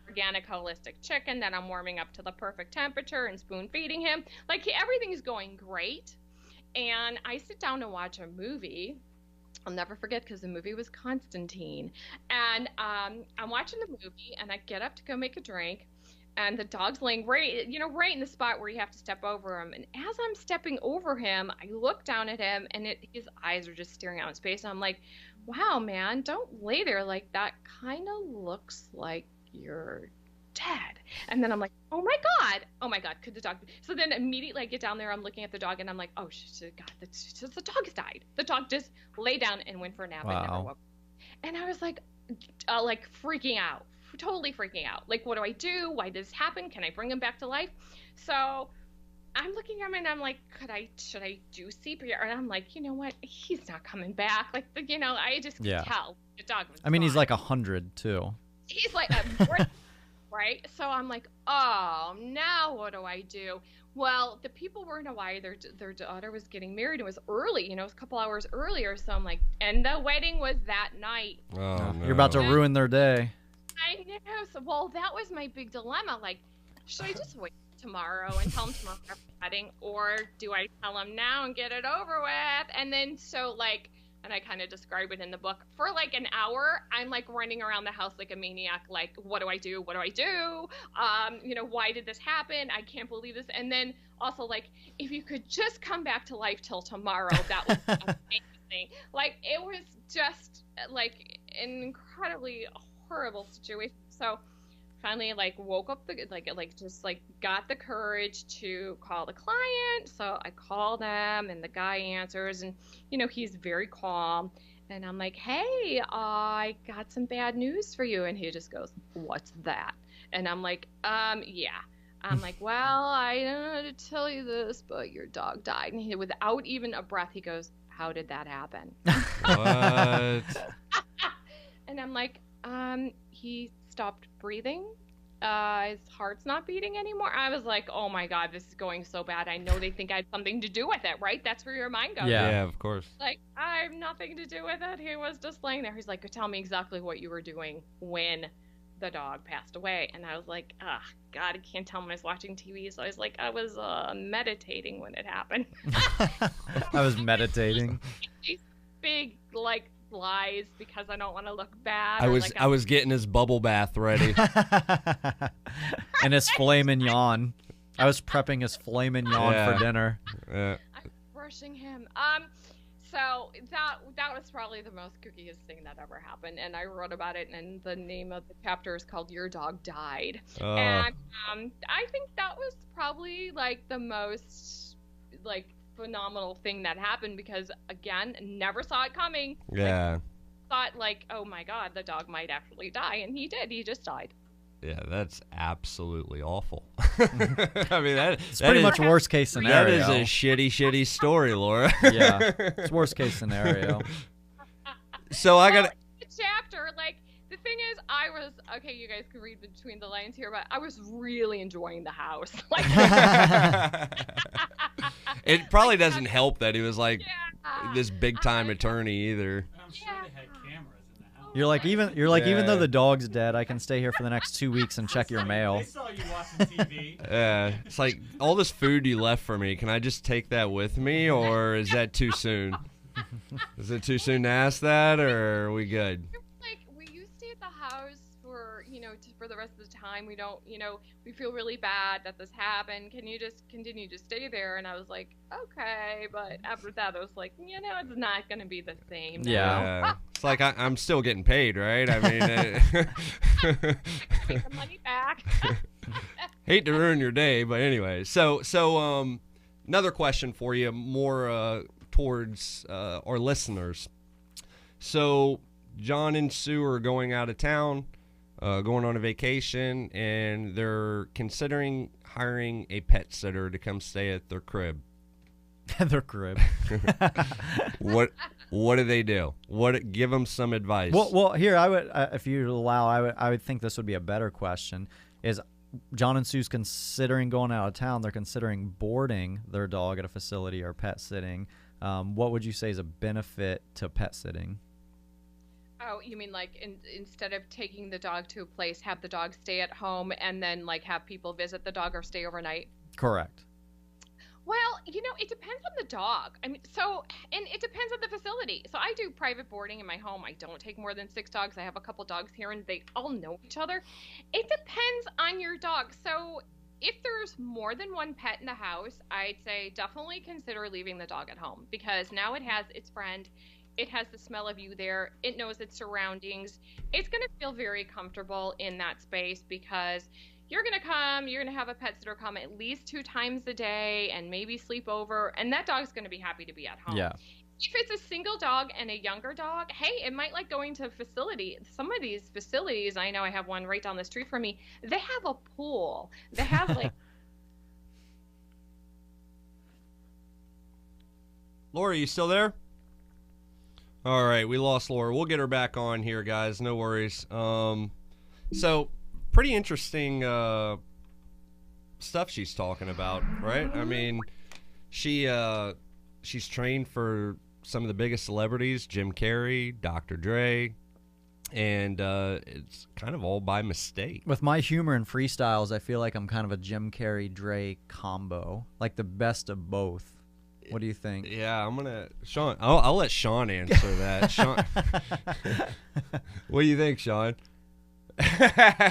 organic holistic chicken that I'm warming up to the perfect temperature and spoon feeding him. Like, everything's going great. And I sit down to watch a movie. I'll never forget, because the movie was Constantine. And I'm watching the movie and I get up to go make a drink. And the dog's laying right in the spot where you have to step over him. And as I'm stepping over him, I look down at him, and his eyes are just staring out in space. And I'm like, wow, man, don't lay there like that. Kind of looks like you're dead. And then I'm like, oh my God, could the dog be? So then immediately I get down there, I'm looking at the dog, and I'm like, oh, God, the dog has died. The dog just lay down and went for a nap. Wow. And never woke. And I was like freaking out. totally freaking out. Like, what do I do? Why did this happen? Can I bring him back to life? So I'm looking at him and I'm like, should I do CPR? And I'm like, you know what? He's not coming back. Like, I just could tell the dog was gone. He's like 100 too. He's like, right? So I'm like, oh, now what do I do? Well, the people weren't aware their daughter was getting married. It was early, it was a couple hours earlier. So I'm like, and the wedding was that night. Oh, no. You're about to ruin their day. I know. So, that was my big dilemma. Like, should I just wait tomorrow and tell him tomorrow after the wedding, or do I tell him now and get it over with? And then and I kind of describe it in the book, for like an hour, I'm like running around the house like a maniac, like, what do I do? What do I do? Why did this happen? I can't believe this. And then also, like, if you could just come back to life till tomorrow, that would be amazing. Like, it was just like an incredibly horrible situation. So finally, like, woke up got the courage to call the client. So I call them and the guy answers, and he's very calm, and I'm like, hey, I got some bad news for you. And he just goes, what's that? And I'm like, yeah. I'm like, well, I don't know how to tell you this, but your dog died. And without even a breath, he goes, how did that happen? What? And I'm like, he stopped breathing. His heart's not beating anymore. I was like, oh my God, this is going so bad. I know they think I had something to do with it, right? That's where your mind goes. Yeah, of course. Like, I have nothing to do with it. He was just laying there. He's like, tell me exactly what you were doing when the dog passed away. And I was like, God, I can't tell him I was watching TV. So I was like, I was meditating when it happened. I was meditating. These big, like, lies because I don't want to look bad. I was getting his bubble bath ready. And his filet mignon. I was prepping his filet mignon for dinner. Yeah. I'm brushing him. So that was probably the most kookiest thing that ever happened, and I wrote about it, and the name of the chapter is called "Your Dog Died." And I think that was probably like the most like phenomenal thing that happened, because again, never saw it coming. Yeah. Thought like, oh my God, the dog might actually die, and he did. He just died. Yeah, that's absolutely awful. I mean, it's pretty much worst case scenario. That is a shitty story, Laura. Yeah, it's worst case scenario. So I got the chapter. Like, the thing is, I was okay. You guys can read between the lines here, but I was really enjoying the house. Like, it probably doesn't help that he was like this big time attorney either. I'm sure they had cameras in the house. You're like, even though the dog's dead, I can stay here for the next 2 weeks and check your mail. They saw you watching TV. Yeah, it's like, all this food you left for me, can I just take that with me, or is that too soon? Is it too soon to ask that, or are we good? Like, will you stay at the house for for the rest of the time? We don't, we feel really bad that this happened. Can you just continue to stay there? And I was like, okay. But after that, I was like, it's not going to be the same. Yeah. It's like, I'm still getting paid, right? I mean, take the money back. hate to ruin your day, but anyway. So another question for you, more towards our listeners. So John and Sue are going out of town, going on a vacation, and they're considering hiring a pet sitter to come stay at their crib. Their crib. What do they do? Give them some advice. Well, here I would, if you allow, I would think this would be a better question. Is John and Sue's considering going out of town? They're considering boarding their dog at a facility or pet sitting. What would you say is a benefit to pet sitting? Oh, you mean like instead of taking the dog to a place, have the dog stay at home and then like have people visit the dog or stay overnight? Correct. Well, it depends on the dog. I mean, and it depends on the facility. So I do private boarding in my home. I don't take more than 6 dogs. I have a couple dogs here, and they all know each other. It depends on your dog. So if there's more than one pet in the house, I'd say definitely consider leaving the dog at home, because now it has its friend. It has the smell of you there. It knows its surroundings. It's going to feel very comfortable in that space, because you're going to have a pet sitter come at least 2 times a day and maybe sleep over, and that dog's going to be happy to be at home. Yeah. if it's a single dog and a younger dog, hey, it might like going to a facility. Some of these facilities, I know I have one right down the street from me, they have a pool. They have like... Laura, you still there? All right, we lost Laura. We'll get her back on here, guys. No worries. So, pretty interesting stuff she's talking about, right? I mean, she's trained for some of the biggest celebrities, Jim Carrey, Dr. Dre, and it's kind of all by mistake. With my humor and freestyles, I feel like I'm kind of a Jim Carrey Dre combo, like the best of both. What do you think? Yeah, I'm gonna Sean. I'll let Sean answer that. Sean, what do you think, Sean?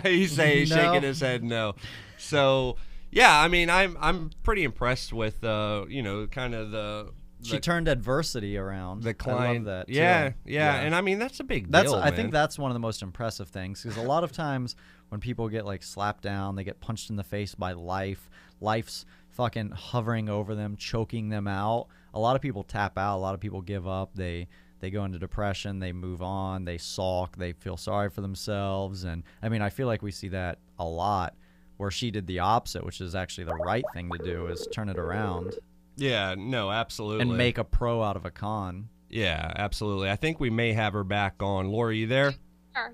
He's shaking his head no. So yeah, I mean, I'm pretty impressed with kind of she turned adversity around. The client, I love that. Yeah, and I mean that's a big deal. I think that's one of the most impressive things, because a lot of times when people get like slapped down, they get punched in the face by life's fucking hovering over them, choking them out. A lot of people tap out. A lot of people give up. They go into depression. They move on. They sulk. They feel sorry for themselves. And I mean, I feel like we see that a lot, where she did the opposite, which is actually the right thing to do, is turn it around. Yeah, no, absolutely. And make a pro out of a con. Yeah, absolutely. I think we may have her back on. Laura, you there?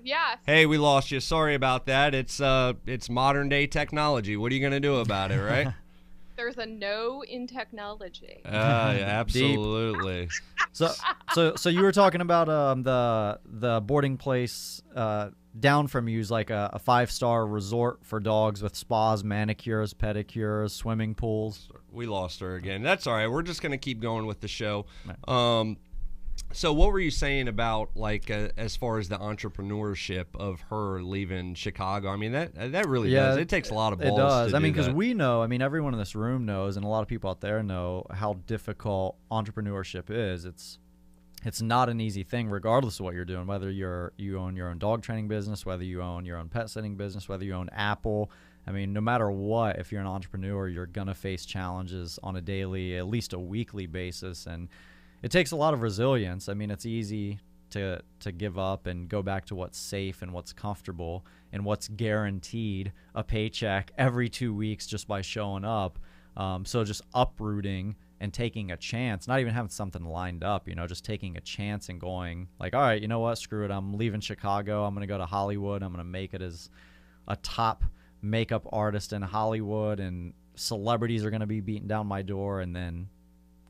Yes. Hey, we lost you. Sorry about that. It's modern day technology. What are you gonna do about it, right? There's a no in technology. Yeah, absolutely. So you were talking about the boarding place down from you is like a 5-star resort for dogs with spas, manicures, pedicures, swimming pools. We lost her again. That's all right. We're just gonna keep going with the show. Right. So what were you saying about, like, as far as the entrepreneurship of her leaving Chicago? I mean, that really does. It takes a lot of balls. It does. I mean, because we know, I mean, everyone in this room knows, and a lot of people out there know how difficult entrepreneurship is. It's not an easy thing, regardless of what you're doing, whether you own your own dog training business, whether you own your own pet sitting business, whether you own Apple. I mean, no matter what, if you're an entrepreneur, you're going to face challenges on a daily, at least a weekly basis, and it takes a lot of resilience. I mean, it's easy to give up and go back to what's safe and what's comfortable and what's guaranteed a paycheck every 2 weeks just by showing up. So just uprooting and taking a chance, not even having something lined up, just taking a chance and going like, all right, you know what, screw it. I'm leaving Chicago. I'm going to go to Hollywood. I'm going to make it as a top makeup artist in Hollywood, and celebrities are going to be beating down my door, and then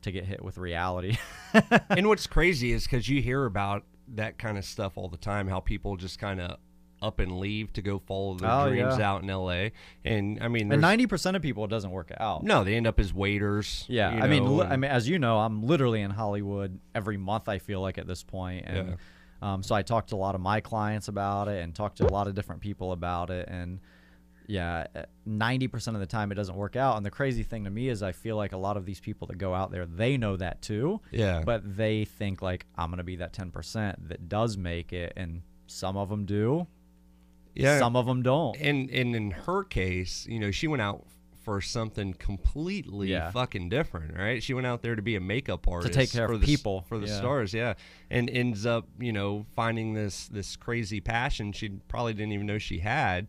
to get hit with reality. And what's crazy is because you hear about that kind of stuff all the time, how people just kind of up and leave to go follow their dreams out in LA. And I mean, 90% of people, it doesn't work out. No, they end up as waiters. Yeah. I mean, as you know, I'm literally in Hollywood every month, I feel like, at this point. And so I talked to a lot of my clients about it and talked to a lot of different people about it. And yeah, 90% of the time it doesn't work out. And the crazy thing to me is I feel like a lot of these people that go out there, they know that too. Yeah. But they think like, I'm going to be that 10% that does make it. And some of them do. Yeah. Some of them don't. And in her case, she went out for something completely fucking different, right? She went out there to be a makeup artist, to take care of people for the stars, and ends up, finding this crazy passion she probably didn't even know she had,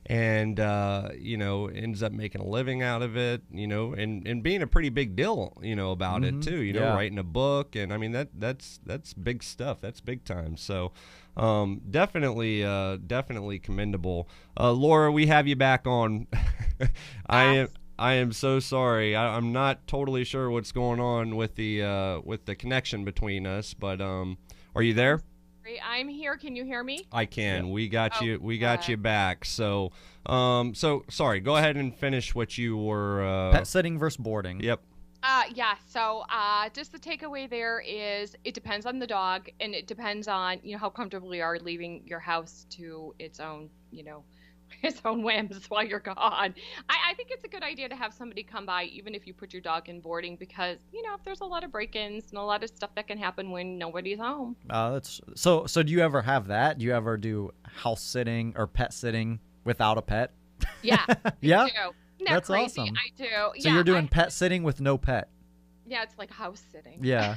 and ends up making a living out of it, and being a pretty big deal, about it too, writing a book, and I mean that's big stuff, that's big time, so. Definitely commendable. Laura, we have you back on. I am so sorry. I'm not totally sure what's going on with the connection between us, but are you there? I'm here. Can you hear me? I can. Yeah. We got you. We got you back. So sorry. Go ahead and finish what you were. Pet sitting versus boarding. Yep. So just the takeaway there is it depends on the dog, and it depends on, how comfortable you are leaving your house to its own, its own whims while you're gone. I think it's a good idea to have somebody come by, even if you put your dog in boarding, because, if there's a lot of break-ins and a lot of stuff that can happen when nobody's home. So do you ever have that? Do you ever do house sitting or pet sitting without a pet? Yeah. Yeah. I do. That's crazy? Awesome. I do. So you're doing pet sitting with no pet. Yeah, it's like house sitting. Yeah.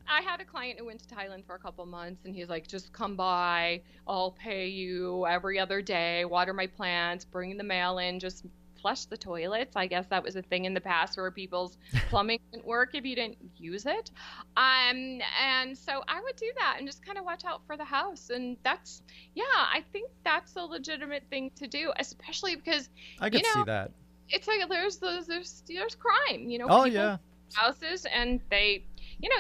I had a client who went to Thailand for a couple months, and he's like, just come by. I'll pay you every other day, water my plants, bring the mail in, just flush the toilets. I guess that was a thing in the past where people's plumbing didn't work if you didn't use it. And so I would do that and just kind of watch out for the house. And that's, yeah, I think that's a legitimate thing to do, especially because, I could see that. It's like there's crime, Oh, people yeah. houses, and they,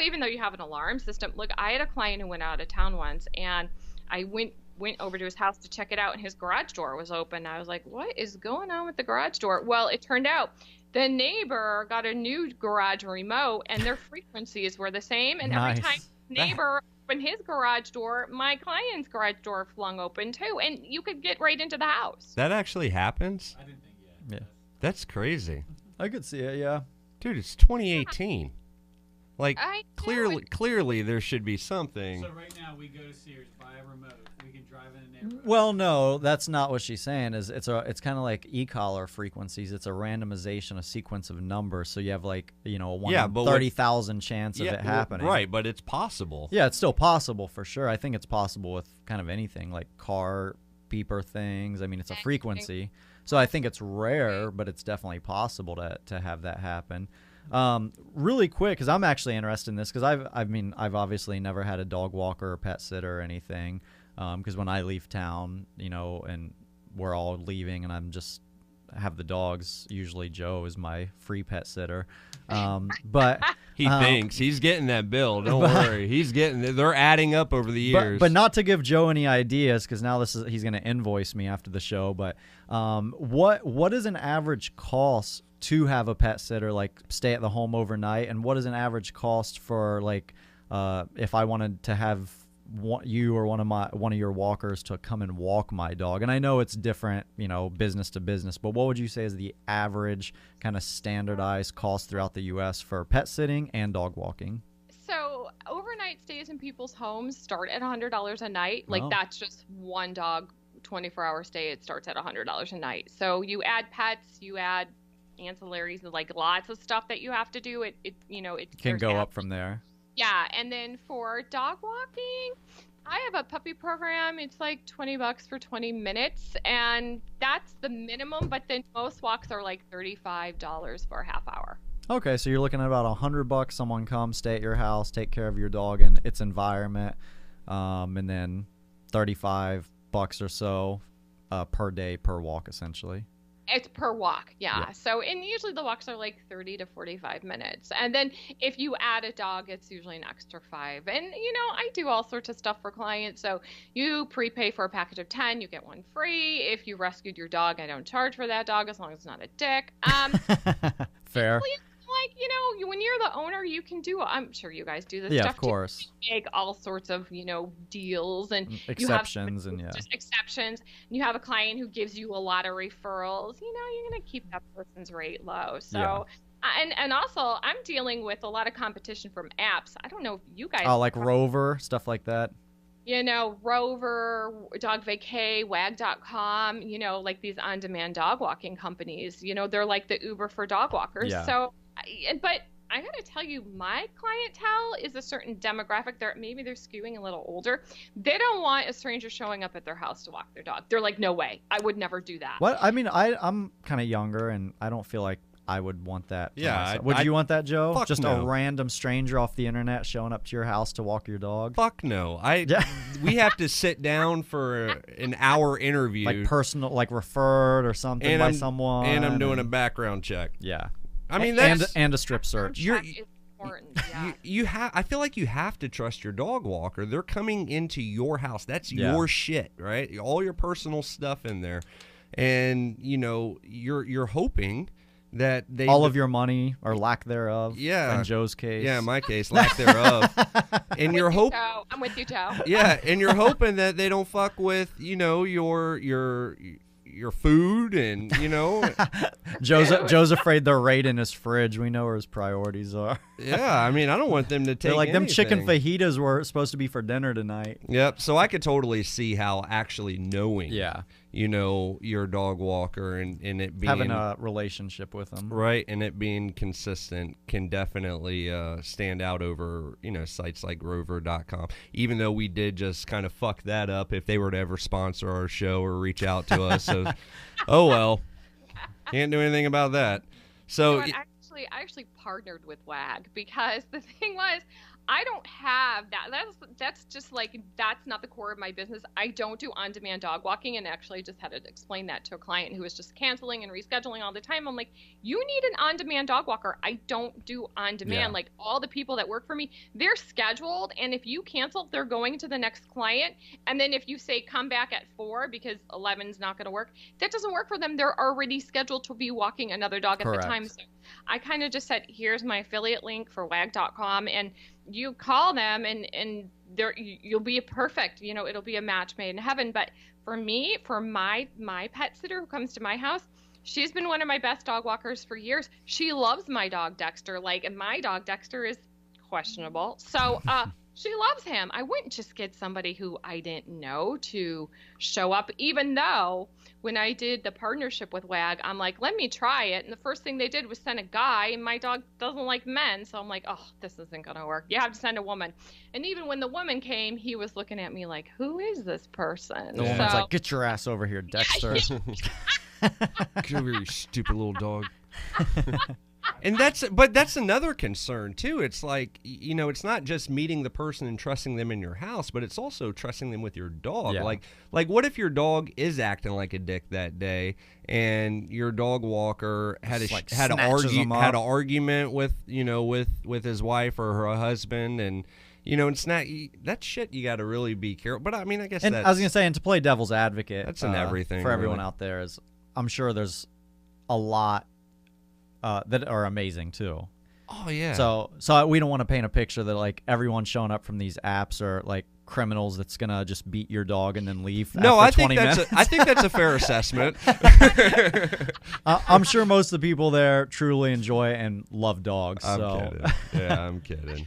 even though you have an alarm system. Look, I had a client who went out of town once, and I went over to his house to check it out, and his garage door was open. I was like, what is going on with the garage door? Well, it turned out the neighbor got a new garage remote, and their frequencies were the same, and every time the neighbor opened his garage door, my client's garage door flung open too, and you could get right into the house. That actually happens? I didn't think yet. Yeah. That's crazy. I could see it, yeah. Dude, it's 2018. Like, I clearly there should be something. So right now we go to Sears, buy a remote. We can drive in a neighborhood. Well, no, that's not what she's saying. It's kind of like e-collar frequencies. It's a randomization, a sequence of numbers. So you have like a 1 in 30,000 chance of it happening. Right, but it's possible. Yeah, it's still possible for sure. I think it's possible with kind of anything like car beeper things. I mean, it's a frequency. So I think it's rare, but it's definitely possible to have that happen. Really quick, because I'm actually interested in this, because I've obviously never had a dog walker or pet sitter or anything, because when I leave town, and we're all leaving, and I'm just have the dogs. Usually Joe is my free pet sitter, but he thinks he's getting that bill. Don't worry, they're adding up over the years. But not to give Joe any ideas, because now he's going to invoice me after the show. But what is an average cost to have a pet sitter, like stay at the home overnight, and what is an average cost for like if I wanted to have you or one of your walkers to come and walk my dog? And I know it's different, business to business, but what would you say is the average kind of standardized cost throughout the U.S. for pet sitting and dog walking? So overnight stays in people's homes start at $100 a night. Like that's just one dog, 24-hour stay. It starts at $100 a night. So you add pets, you add ancillaries, and like lots of stuff that you have to do. It can go up from there. Yeah, and then for dog walking, I have a puppy program. It's like $20 for 20 minutes, and that's the minimum. But then most walks are like $35 for a half hour. Okay, so you're looking at about $100. Someone comes, stay at your house, take care of your dog and its environment, and then $35 or so per day per walk, essentially. It's per walk, yeah. So, and usually the walks are like 30 to 45 minutes. And then if you add a dog, it's usually an extra $5. And, I do all sorts of stuff for clients. So you prepay for a package of 10, you get one free. If you rescued your dog, I don't charge for that dog as long as it's not a dick. Fair. Like, when you're the owner, you can do, I'm sure you guys do this stuff. Yeah, of course. You make all sorts of, deals and exceptions just exceptions. And you have a client who gives you a lot of referrals, you're going to keep that person's rate low. So, and also I'm dealing with a lot of competition from apps. I don't know if you guys. Oh, like Rover, stuff like that. Rover, Dog Vacay, Wag.com, like these on-demand dog walking companies, they're like the Uber for dog walkers. Yeah. So, but I got to tell you, my clientele is a certain demographic. Maybe they're skewing a little older. They don't want a stranger showing up at their house to walk their dog. They're like, no way. I would never do that. What? I mean, I'm kind of younger, and I don't feel like I would want that. Yeah. Would you want that, Joe? Fuck Just no. a random stranger off the internet showing up to your house to walk your dog? Fuck no. We have to sit down for an hour interview. Like personal, like referred or something by someone. And I'm doing a background check. Yeah. I mean, that's and a strip search. It's important. Yeah. I feel like you have to trust your dog walker. They're coming into your house. That's your shit, right? All your personal stuff in there, and you're hoping that they all of your money or lack thereof. Yeah. In Joe's case. Yeah, in my case, lack thereof. And you're hoping. I'm with you, Joe. Yeah, and you're hoping that they don't fuck with your food and Joe's afraid they're raiding his fridge. We know where his priorities are. Yeah, I mean, I don't want them to take They're like, anything. them chicken fajitas were supposed to be for dinner tonight. Yep. So I could totally see how actually knowing your dog walker and it being having a relationship with them, right, and it being consistent can definitely stand out over sites like Rover.com. Even though we did just kind of fuck that up, if they were to ever sponsor our show or reach out to us, so oh well, can't do anything about that. So I actually partnered with WAG because the thing was, I don't have that. That's just like, that's not the core of my business. I don't do on-demand dog walking, and actually I just had to explain that to a client who was just canceling and rescheduling all the time. I'm like, you need an on-demand dog walker. I don't do on-demand. Yeah. Like, all the people that work for me, they're scheduled, and if you cancel, they're going to the next client. And then if you say come back at 4 because 11's not going to work, that doesn't work for them. They're already scheduled to be walking another dog Correct. at the time. So I kind of just said, here's my affiliate link for wag.com, and you call them and you'll be perfect. It'll be a match made in heaven. But for me, for my pet sitter who comes to my house, she's been one of my best dog walkers for years. She loves my dog Dexter, and my dog Dexter is questionable. So she loves him. I wouldn't just get somebody who I didn't know to show up, even though when I did the partnership with WAG, I'm like, let me try it. And the first thing they did was send a guy, and my dog doesn't like men. So I'm like, oh, this isn't going to work. You have to send a woman. And even when the woman came, he was looking at me like, who is this person? The woman's like, get your ass over here, Dexter. Get over here, you stupid little dog. And that's another concern too. It's like, it's not just meeting the person and trusting them in your house, but it's also trusting them with your dog. Yeah. Like what if your dog is acting like a dick that day, and your dog walker had an argument with with his wife or her husband, and it's not that shit. You got to really be careful. But I mean, I guess and I was gonna say, and to play devil's advocate, that's in everything for everyone really. out there, is I'm sure there's a lot that are amazing too. Oh yeah. So we don't want to paint a picture that like everyone showing up from these apps are like criminals that's gonna just beat your dog and then leave. No, after 20 minutes. I think that's a fair assessment. I'm sure most of the people there truly enjoy and love dogs. I'm kidding. Yeah, I'm kidding.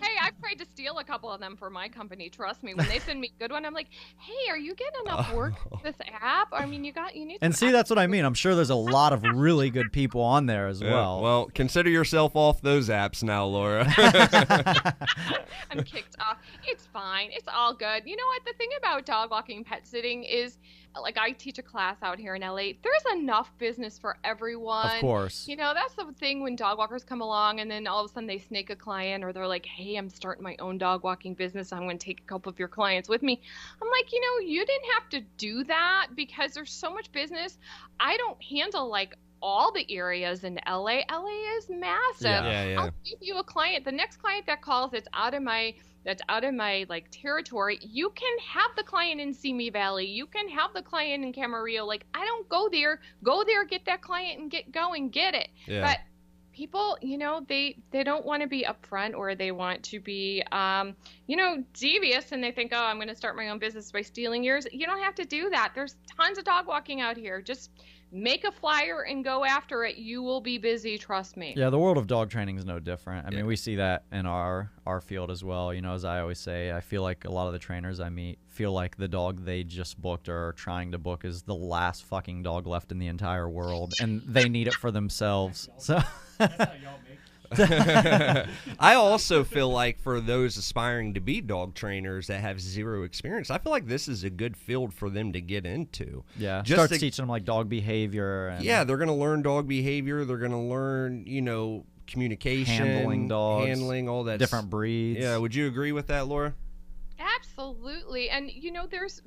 Hey, I've tried to steal a couple of them for my company. Trust me. When they send me a good one, I'm like, hey, are you getting enough work with this app? I mean, you need and see, that's what I mean. I'm sure there's a lot of really good people on there as well. Well, consider yourself off those apps now, Laura. I'm kicked off. It's fine. It's all good. You know what? The thing about dog walking, pet sitting is, like, I teach a class out here in LA. There's enough business for everyone. Of course. That's the thing when dog walkers come along and then all of a sudden they snake a client, or they're like, hey, I'm starting my own dog walking business. I'm going to take a couple of your clients with me. I'm like, you didn't have to do that because there's so much business. I don't handle like all the areas in LA. LA is massive. Yeah. I'll give you a client. The next client that calls that's out of my like territory, you can have the client in Simi Valley. You can have the client in Camarillo. Like, I don't go there, get that client and get it. Yeah. But people, they don't want to be upfront, or they want to be, devious, and they think, oh, I'm going to start my own business by stealing yours. You don't have to do that. There's tons of dog walking out here. Just make a flyer and go after it. You will be busy, trust me. Yeah, the world of dog training is no different. I mean, we see that in our field as well. As I always say, I feel like a lot of the trainers I meet feel like the dog they just booked or are trying to book is the last fucking dog left in the entire world, and they need it for themselves. So That's how y'all make it. I also feel like for those aspiring to be dog trainers that have zero experience, I feel like this is a good field for them to get into. yeah, Just starts to- teaching them like dog behavior. And Yeah, they're going to learn dog behavior. They're going to learn, communication, handling dogs, handling all that. different breeds. Yeah, would you agree with that, Laura? Absolutely. And there's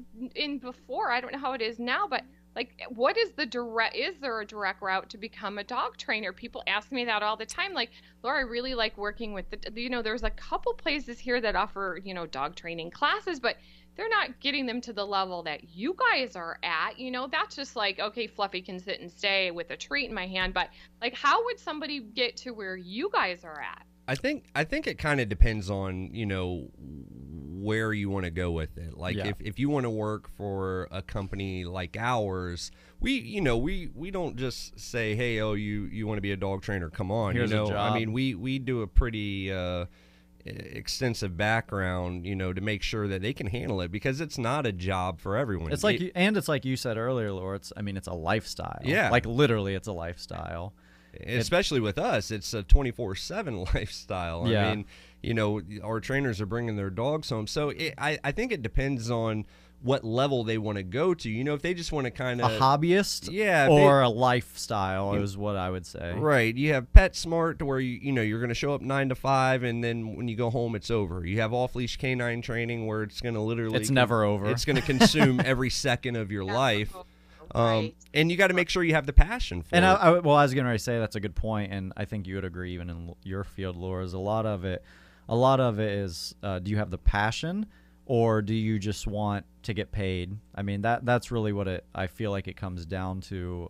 before, I don't know how it is now, but like, what is is there a direct route to become a dog trainer? People ask me that all the time. Like, Laura, I really like working with there's a couple places here that offer, dog training classes, but they're not getting them to the level that you guys are at. That's just like, okay, Fluffy can sit and stay with a treat in my hand. But like, how would somebody get to where you guys are at? I think it kind of depends on, where you want to go with it. Like, Yeah. if you want to work for a company like ours, we don't just say, hey, oh, you want to be a dog trainer, come on. Here's a job. I mean, we do a pretty extensive background, to make sure that they can handle it, because it's not a job for everyone. It's like it's like you said earlier, Laura. It's a lifestyle. Yeah, like literally, it's a lifestyle. Especially with us, it's a 24/7 lifestyle. Yeah. I mean, our trainers are bringing their dogs home, so I think it depends on what level they want to go to. If they just want to kind of a hobbyist, yeah, or a lifestyle is what I would say. Right. You have PetSmart, to where you're going to show up 9 to 5, and then when you go home, it's over. You have off-leash canine training, where it's going to literally it's never over. It's going to consume every second of your life. Right. And you got to make sure you have the passion for and it. I was going to say that's a good point, and I think you would agree, even in your field, Laura, is a lot of it is do you have the passion, or do you just want to get paid? I mean, that's really what I feel like it comes down to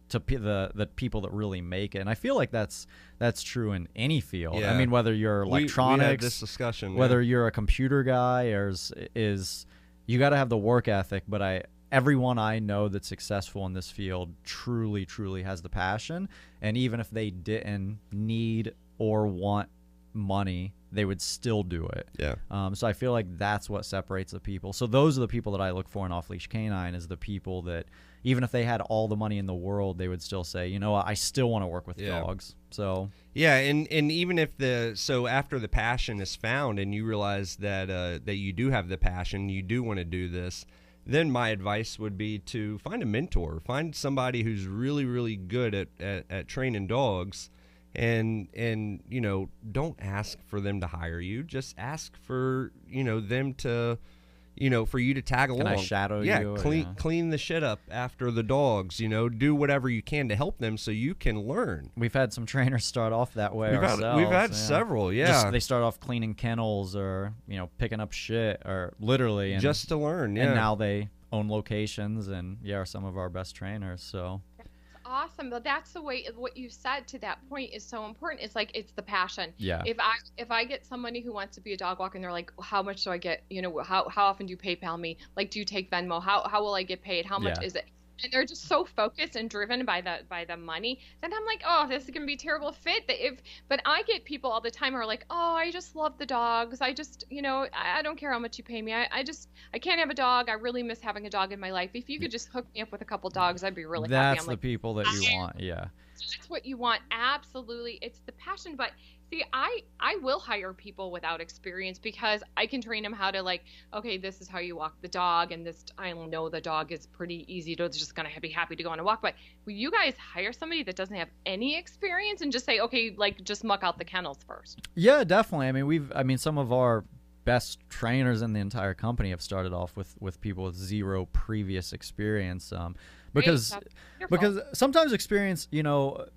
the people that really make it. And I feel like that's true in any field. Yeah. I mean, whether you're electronics, we had this discussion, whether you're a computer guy, or is you got to have the work ethic. But everyone I know that's successful in this field truly, truly has the passion. And even if they didn't need or want money, they would still do it. Yeah. So I feel like that's what separates the people. So those are the people that I look for in off-leash canine, is the people that even if they had all the money in the world, they would still say, you know what, I still want to work with dogs. So yeah, and even if after the passion is found and you realize that you do have the passion, you do want to do this, then my advice would be to find a mentor, find somebody who's really, really good at training dogs. And don't ask for them to hire you. Just ask for them to for you to tag along. Can I shadow you? Yeah, clean the shit up after the dogs. Do whatever you can to help them so you can learn. We've had some trainers start off that way ourselves. We've had several. Yeah, they start off cleaning kennels or picking up shit or literally just to learn. Yeah, and now they own locations and are some of our best trainers. So. Awesome, but that's the way. What you said to that point is so important. It's like it's the passion. Yeah. If I get somebody who wants to be a dog walker and they're like, how much do I get? How often do you PayPal me? Like, do you take Venmo? How will I get paid? How much is it? And they're just so focused and driven by the money. Then I'm like, oh, this is gonna be a terrible fit. But I get people all the time who are like, oh, I just love the dogs. I just, I don't care how much you pay me. I can't have a dog. I really miss having a dog in my life. If you could just hook me up with a couple dogs, I'd be really happy. That's the people that you want. Yeah. That's what you want. Absolutely. It's the passion. But see, I will hire people without experience because I can train them how to okay, this is how you walk the dog. And this, I know the dog is pretty easy to just going to be happy to go on a walk. But will you guys hire somebody that doesn't have any experience and just say, okay, just muck out the kennels first? Yeah, definitely. I mean, some of our best trainers in the entire company have started off with people with zero previous experience. Because sometimes experience,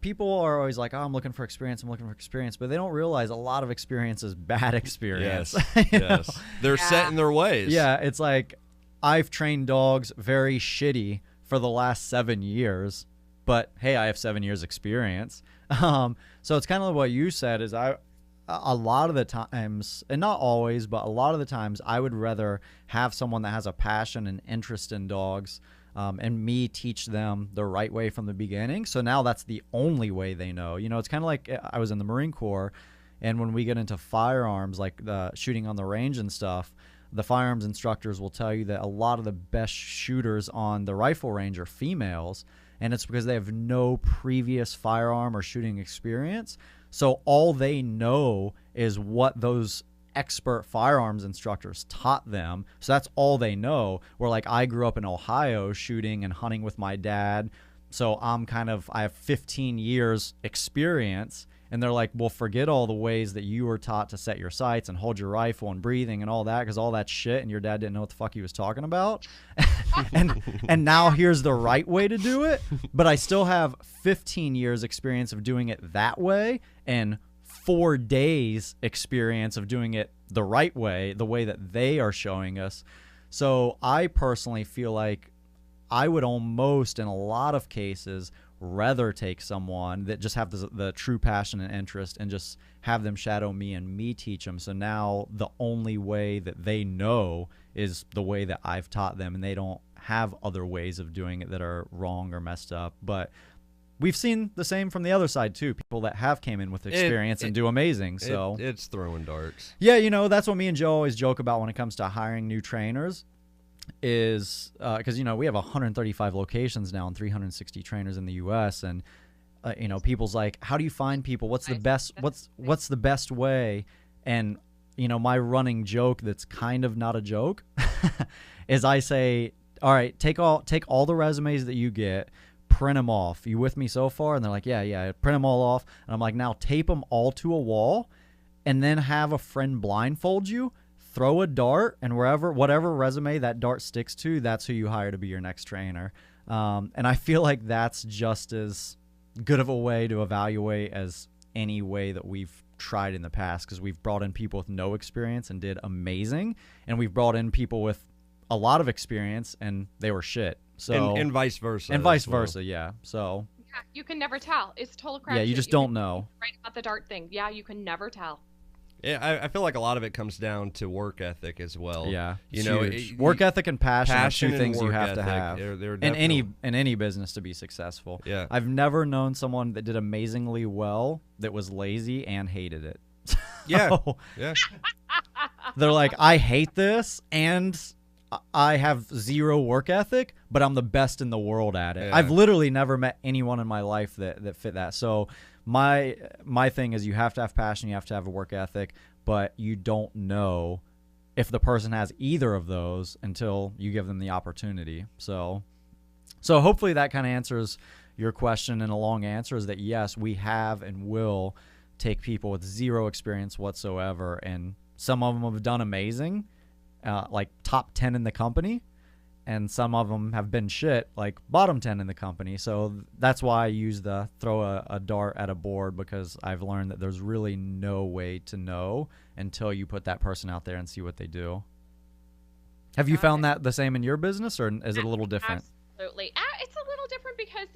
people are always like, oh, I'm looking for experience, but they don't realize a lot of experience is bad experience. Yes, yes. They're set in their ways. Yeah, it's like I've trained dogs very shitty for the last 7 years, but hey, I have 7 years experience. So it's kind of what you said is a lot of the times, and not always, but a lot of the times I would rather have someone that has a passion and interest in dogs and me teach them the right way from the beginning. So now that's the only way they know. It's kind of like I was in the Marine Corps, and when we get into firearms, like the shooting on the range and stuff, the firearms instructors will tell you that a lot of the best shooters on the rifle range are females, and it's because they have no previous firearm or shooting experience. So all they know is what those expert firearms instructors taught them. So that's all they know. Where I grew up in Ohio shooting and hunting with my dad. So I have 15 years experience. And they're like, well, forget all the ways that you were taught to set your sights and hold your rifle and breathing and all that, because all that shit and your dad didn't know what the fuck he was talking about. and now here's the right way to do it. But I still have 15 years experience of doing it that way and 4 days experience of doing it the right way, the way that they are showing us. So I personally feel like I would almost, in a lot of cases, rather take someone that just have the true passion and interest and just have them shadow me and me teach them. So now the only way that they know is the way that I've taught them, and they don't have other ways of doing it that are wrong or messed up. But we've seen the same from the other side too. People that have came in with experience and do amazing. So it's throwing darts. Yeah, that's what me and Joe always joke about when it comes to hiring new trainers. Is because we have 135 locations now and 360 trainers in the U.S. and people's like, how do you find people? What's the best? What's the best way? And my running joke that's kind of not a joke is I say, all right, take all the resumes that you get, print them off. You with me so far? And they're like, yeah, print them all off. And I'm like, now tape them all to a wall, and then have a friend blindfold you. Throw a dart, and whatever resume that dart sticks to, that's who you hire to be your next trainer. And I feel like that's just as good of a way to evaluate as any way that we've tried in the past, because we've brought in people with no experience and did amazing, and we've brought in people with a lot of experience and they were shit. So and vice versa. And vice versa, yeah. So yeah, you can never tell. It's total crap. Yeah, you just don't know. Right about the dart thing. Yeah, you can never tell. Yeah, I feel like a lot of it comes down to work ethic as well. Yeah, work ethic and passion are two things you have to have they're in any business to be successful. Yeah, I've never known someone that did amazingly well that was lazy and hated it. Yeah, yeah. They're like, I hate this and I have zero work ethic, but I'm the best in the world at it. Yeah. I've literally never met anyone in my life that fit that. So my thing is, you have to have passion, you have to have a work ethic, but you don't know if the person has either of those until you give them the opportunity. So hopefully that kind of answers your question. And a long answer is that yes, we have and will take people with zero experience whatsoever, and some of them have done amazing, like top 10 in the company, and some of them have been shit, like bottom 10 in the company. So that's why I use the throw a dart at a board, because I've learned that there's really no way to know until you put that person out there and see what they do. Have you found that the same in your business, or is it a little different? Absolutely. It's a little different because,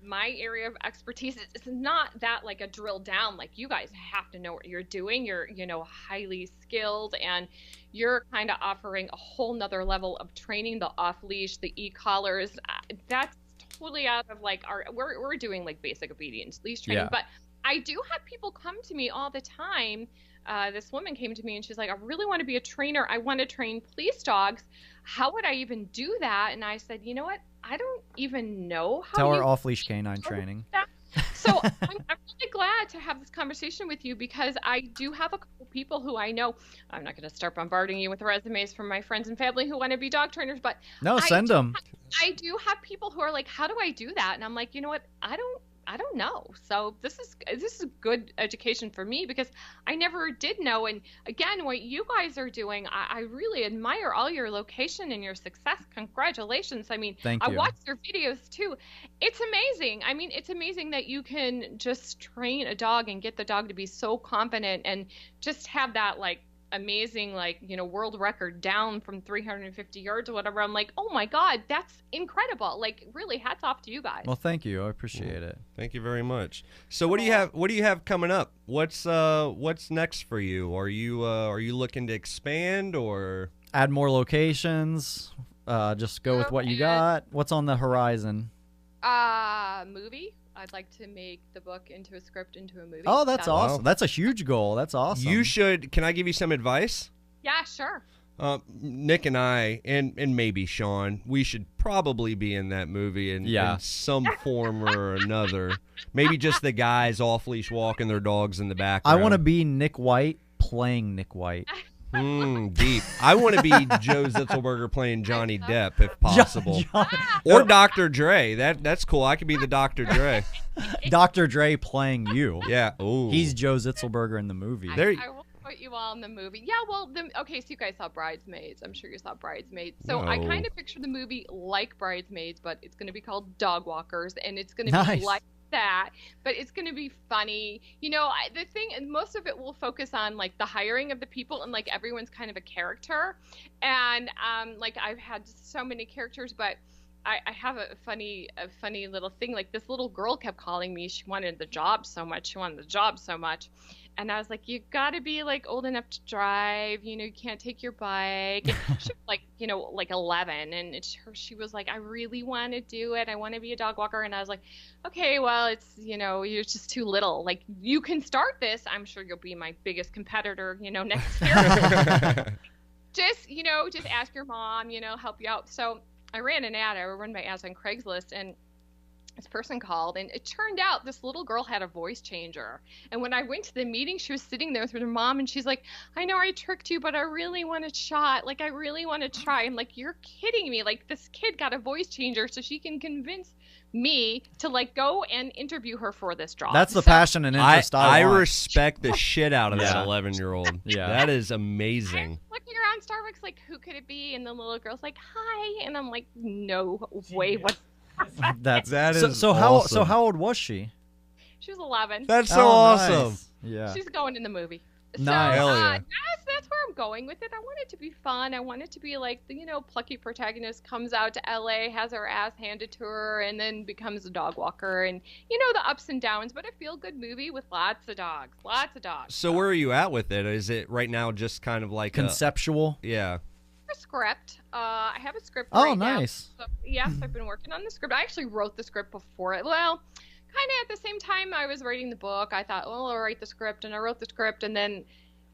my area of expertise is not that like a drill down. Like, you guys have to know what you're doing. You're, highly skilled, and you're kind of offering a whole nother level of training, the off leash, the e-collars. That's totally out of like we're doing like basic obedience leash training. Yeah. But I do have people come to me all the time. This woman came to me and she's like, I really want to be a trainer. I want to train police dogs. How would I even do that? And I said, you know what? I don't even know how. Tell her off-leash canine training. So I'm really glad to have this conversation with you, because I do have a couple people who I know. I'm not going to start bombarding you with resumes from my friends and family who want to be dog trainers, but no, send them. I do have people who are like, how do I do that? And I'm like, you know what? I don't know. So this is good education for me, because I never did know. And again, what you guys are doing, I really admire all your location and your success. Congratulations. I mean, thank you. I watched your videos too. It's amazing. I mean, it's amazing that you can just train a dog and get the dog to be so confident and just have that like amazing, like, world record down from 350 yards or whatever. I'm like, oh my God, that's incredible. Like, really, hats off to you guys. Well, thank you. I appreciate it. Thank you very much. So what do you have coming up? What's next for you? Are you looking to expand or add more locations? Just go with what you got. What's on the horizon? Movie. I'd like to make the book into a script, into a movie. Oh, that's awesome. Wow. That's a huge goal. That's awesome. You should. Can I give you some advice? Yeah, sure. Nick and I, and maybe Sean, we should probably be in that movie in some form or another. Maybe just the guys off-leash walking their dogs in the background. I want to be Nick White playing Nick White. Deep. I want to be Joe Zitzelberger playing Johnny Depp if possible. Or Dr. Dre. That's cool. I could be the Dr. Dre. Dr. Dre playing you. Yeah. Ooh. He's Joe Zitzelberger in the movie. I will put you all in the movie. Yeah, well, okay, so you guys saw Bridesmaids. I'm sure you saw Bridesmaids. So I kind of picture the movie like Bridesmaids, but it's going to be called Dog Walkers, and it's going to be like that, but it's going to be funny. The thing, and most of it will focus on like the hiring of the people, and like everyone's kind of a character, and like I've had so many characters, but I have a funny little thing. Like, this little girl kept calling me. She wanted the job so much. And I was like, you gotta be like old enough to drive. You can't take your bike. And she was like, like 11. And she was like, I really want to do it. I want to be a dog walker. And I was like, okay, well, it's, you're just too little. Like, you can start this. I'm sure you'll be my biggest competitor, next year. just ask your mom, help you out. So I ran an ad. I run my ads on Craigslist, and this person called, and it turned out this little girl had a voice changer. And when I went to the meeting, she was sitting there with her mom, and she's like, I know I tricked you, but I really want a shot. Like, I really want to try. I'm like, you're kidding me. Like, this kid got a voice changer so she can convince me to, like, go and interview her for this job. That's the passion and interest I want. respect the shit out of that 11-year-old. Yeah. That is amazing. I'm looking around Starbucks like, who could it be? And the little girl's like, hi. And I'm like, no way. What? That is so awesome. how old was she? She was 11. That's so awesome. Nice. Yeah. She's going in the movie. Nice. Hell yeah. That's where I'm going with it. I want it to be fun. I want it to be like the plucky protagonist comes out to LA, has her ass handed to her, and then becomes a dog walker, and the ups and downs. But a feel good movie with lots of dogs. So where are you at with it? Is it right now just kind of like conceptual? Yeah. A script. I have a script. Oh, right nice. Now. So, yes, I've been working on the script. I actually wrote the script before it. Well, kind of at the same time I was writing the book, I thought, well, I'll write the script, and I wrote the script, and then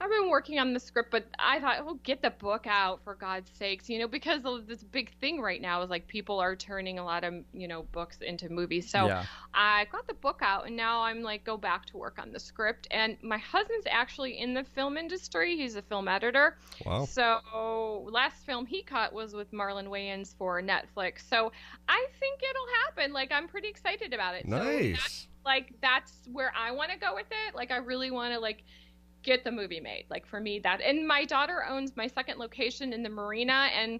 I've been working on the script, but I thought, oh, get the book out for God's sakes, because of this big thing right now is like people are turning a lot of, books into movies. So Yeah. I got the book out, and now I'm like, go back to work on the script. And my husband's actually in the film industry. He's a film editor. Wow. So last film he cut was with Marlon Wayans for Netflix. So I think it'll happen. Like, I'm pretty excited about it. Nice. So that's where I want to go with it. Like, I really want to get the movie made. Like, for me, and my daughter owns my second location in the marina, and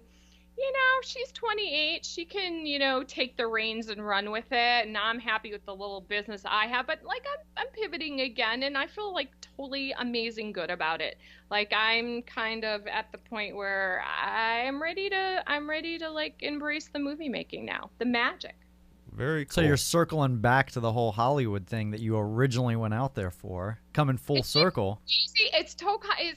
she's 28. She can take the reins and run with it, and I'm happy with the little business I have. But like, I'm pivoting again, and I feel like totally amazing good about it. Like, I'm kind of at the point where I'm ready to like embrace the movie making now, the magic. Very cool. So you're circling back to the whole Hollywood thing that you originally went out there for, coming full circle. It's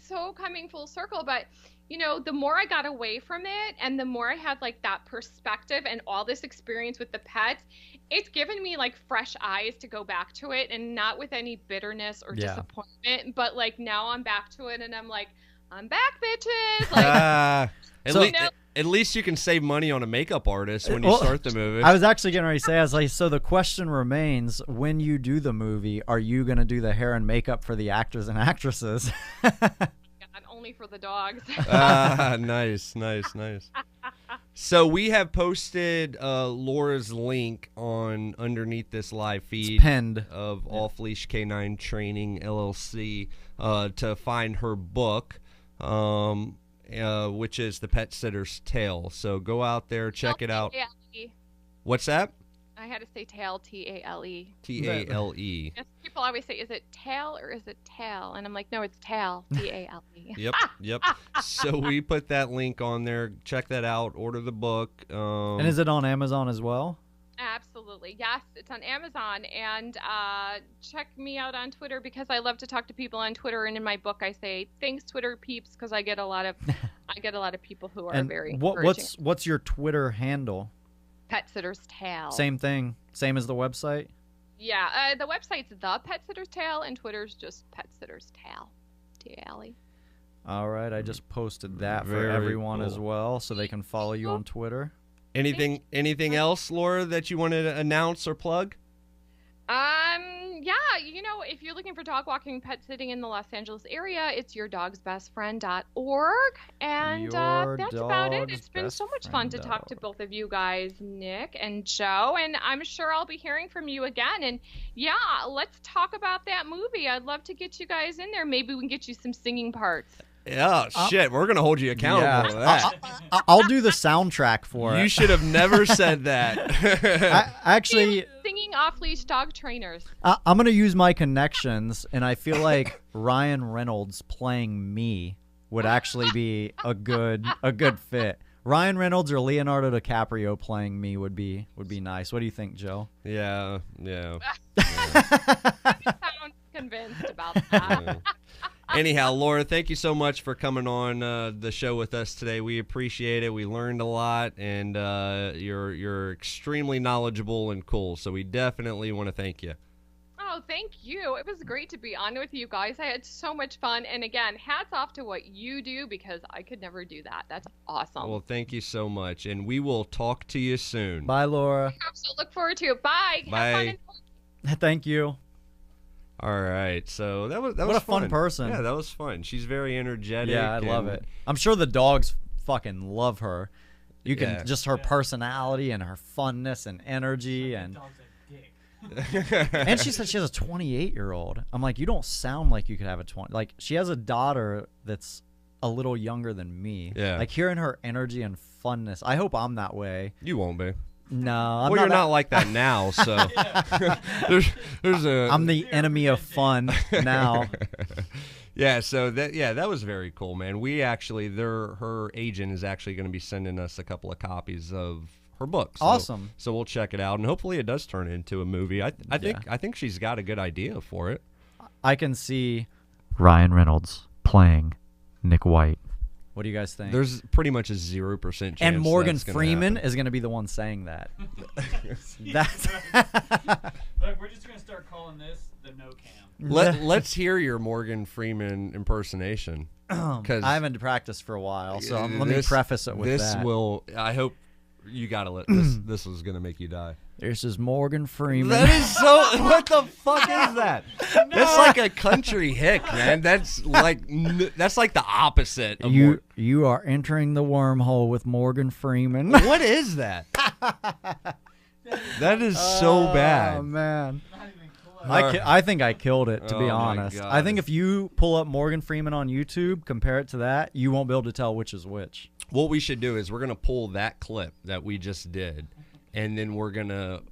so coming full circle, but the more I got away from it, and the more I had like that perspective and all this experience with the pets, it's given me like fresh eyes to go back to it, and not with any bitterness or disappointment, but like now I'm back to it, and I'm like, I'm back, bitches. Like, at least you can save money on a makeup artist when you start the movie. I was actually getting ready to say, I was like, so the question remains, when you do the movie, are you going to do the hair and makeup for the actors and actresses? God, only for the dogs. Nice. So we have posted Laura's link on underneath this live feed pinned of Off Leash Canine Training LLC to find her book. Which is The Pet Sitter's Tale. So go out there, check it out. T-A-L-E. What's that? I had to say tail, T-A-L-E. T-A-L-E. Yes, people always say, is it tail or is it tail? And I'm like, no, it's tail, T-A-L-E. Yep. So we put that link on there. Check that out. Order the book. And is it on Amazon as well? Absolutely. Yes, it's on Amazon. And check me out on Twitter, because I love to talk to people on Twitter. And in my book, I say, thanks, Twitter peeps, because I get a lot of people who are very encouraging. What's your Twitter handle? Pet Sitter's Tale. Same thing. Same as the website? Yeah. The website's The Pet Sitter's Tale, and Twitter's just Pet Sitter's Tale. T-A-L-E. All right. I just posted that for Very everyone cool. as well, so they can follow you on Twitter. Anything else, Laura, that you wanted to announce or plug? Yeah, if you're looking for dog walking, pet sitting in the Los Angeles area, it's yourdogsbestfriend.org. And that's about it. It's been so much fun to talk to both of you guys, Nick and Joe, and I'm sure I'll be hearing from you again. And yeah, let's talk about that movie. I'd love to get you guys in there. Maybe we can get you some singing parts. Yeah, shit. We're going to hold you accountable to that. I'll do the soundtrack for it. You should have never said that. Actually, singing off-leash dog trainers. I'm going to use my connections, and I feel like Ryan Reynolds playing me would actually be a good fit. Ryan Reynolds or Leonardo DiCaprio playing me would be nice. What do you think, Joe? Yeah. You sound convinced about that. Anyhow, Laura, thank you so much for coming on the show with us today. We appreciate it. We learned a lot, and you're extremely knowledgeable and cool. So we definitely want to thank you. Oh, thank you. It was great to be on with you guys. I had so much fun. And again, hats off to what you do because I could never do that. That's awesome. Well, thank you so much. And we will talk to you soon. Bye, Laura. I hope so. Look forward to it. Bye. Bye. Have fun. Thank you. All right. So that was what a fun. fun person. Yeah, that was fun. She's very energetic. Yeah, I love it. I'm sure the dogs fucking love her. You can just her personality and her funness and energy and and she said she has a 28-year-old. I'm like, you don't sound like you could have a 20. Like, she has a daughter that's a little younger than me. Yeah. Like, hearing her energy and funness. I hope I'm that way. You won't be. No, you're not like that now. So I'm the enemy of fun now. Yeah. So that was very cool, man. We actually, her agent is actually going to be sending us a couple of copies of her book. So, awesome. So we'll check it out, and hopefully it does turn into a movie. I think she's got a good idea for it. I can see Ryan Reynolds playing Nick White. What do you guys think? There's pretty much a 0% chance. And Morgan Freeman is going to be the one saying that. That's Look, we're just going to start calling this the no cam. Let's hear your Morgan Freeman impersonation. Because I haven't practiced for a while, so let me preface it with that. I hope you got to let this. This is going to make you die. This is Morgan Freeman. That is so. What the fuck is that? No. That's like a country hick, man. That's like the opposite. Of you are entering the wormhole with Morgan Freeman. What is that? That is so bad. Oh man. I think I killed it, to be honest. I think if you pull up Morgan Freeman on YouTube, compare it to that, you won't be able to tell which is which. What we should do is we're going to pull that clip that we just did, and then we're going to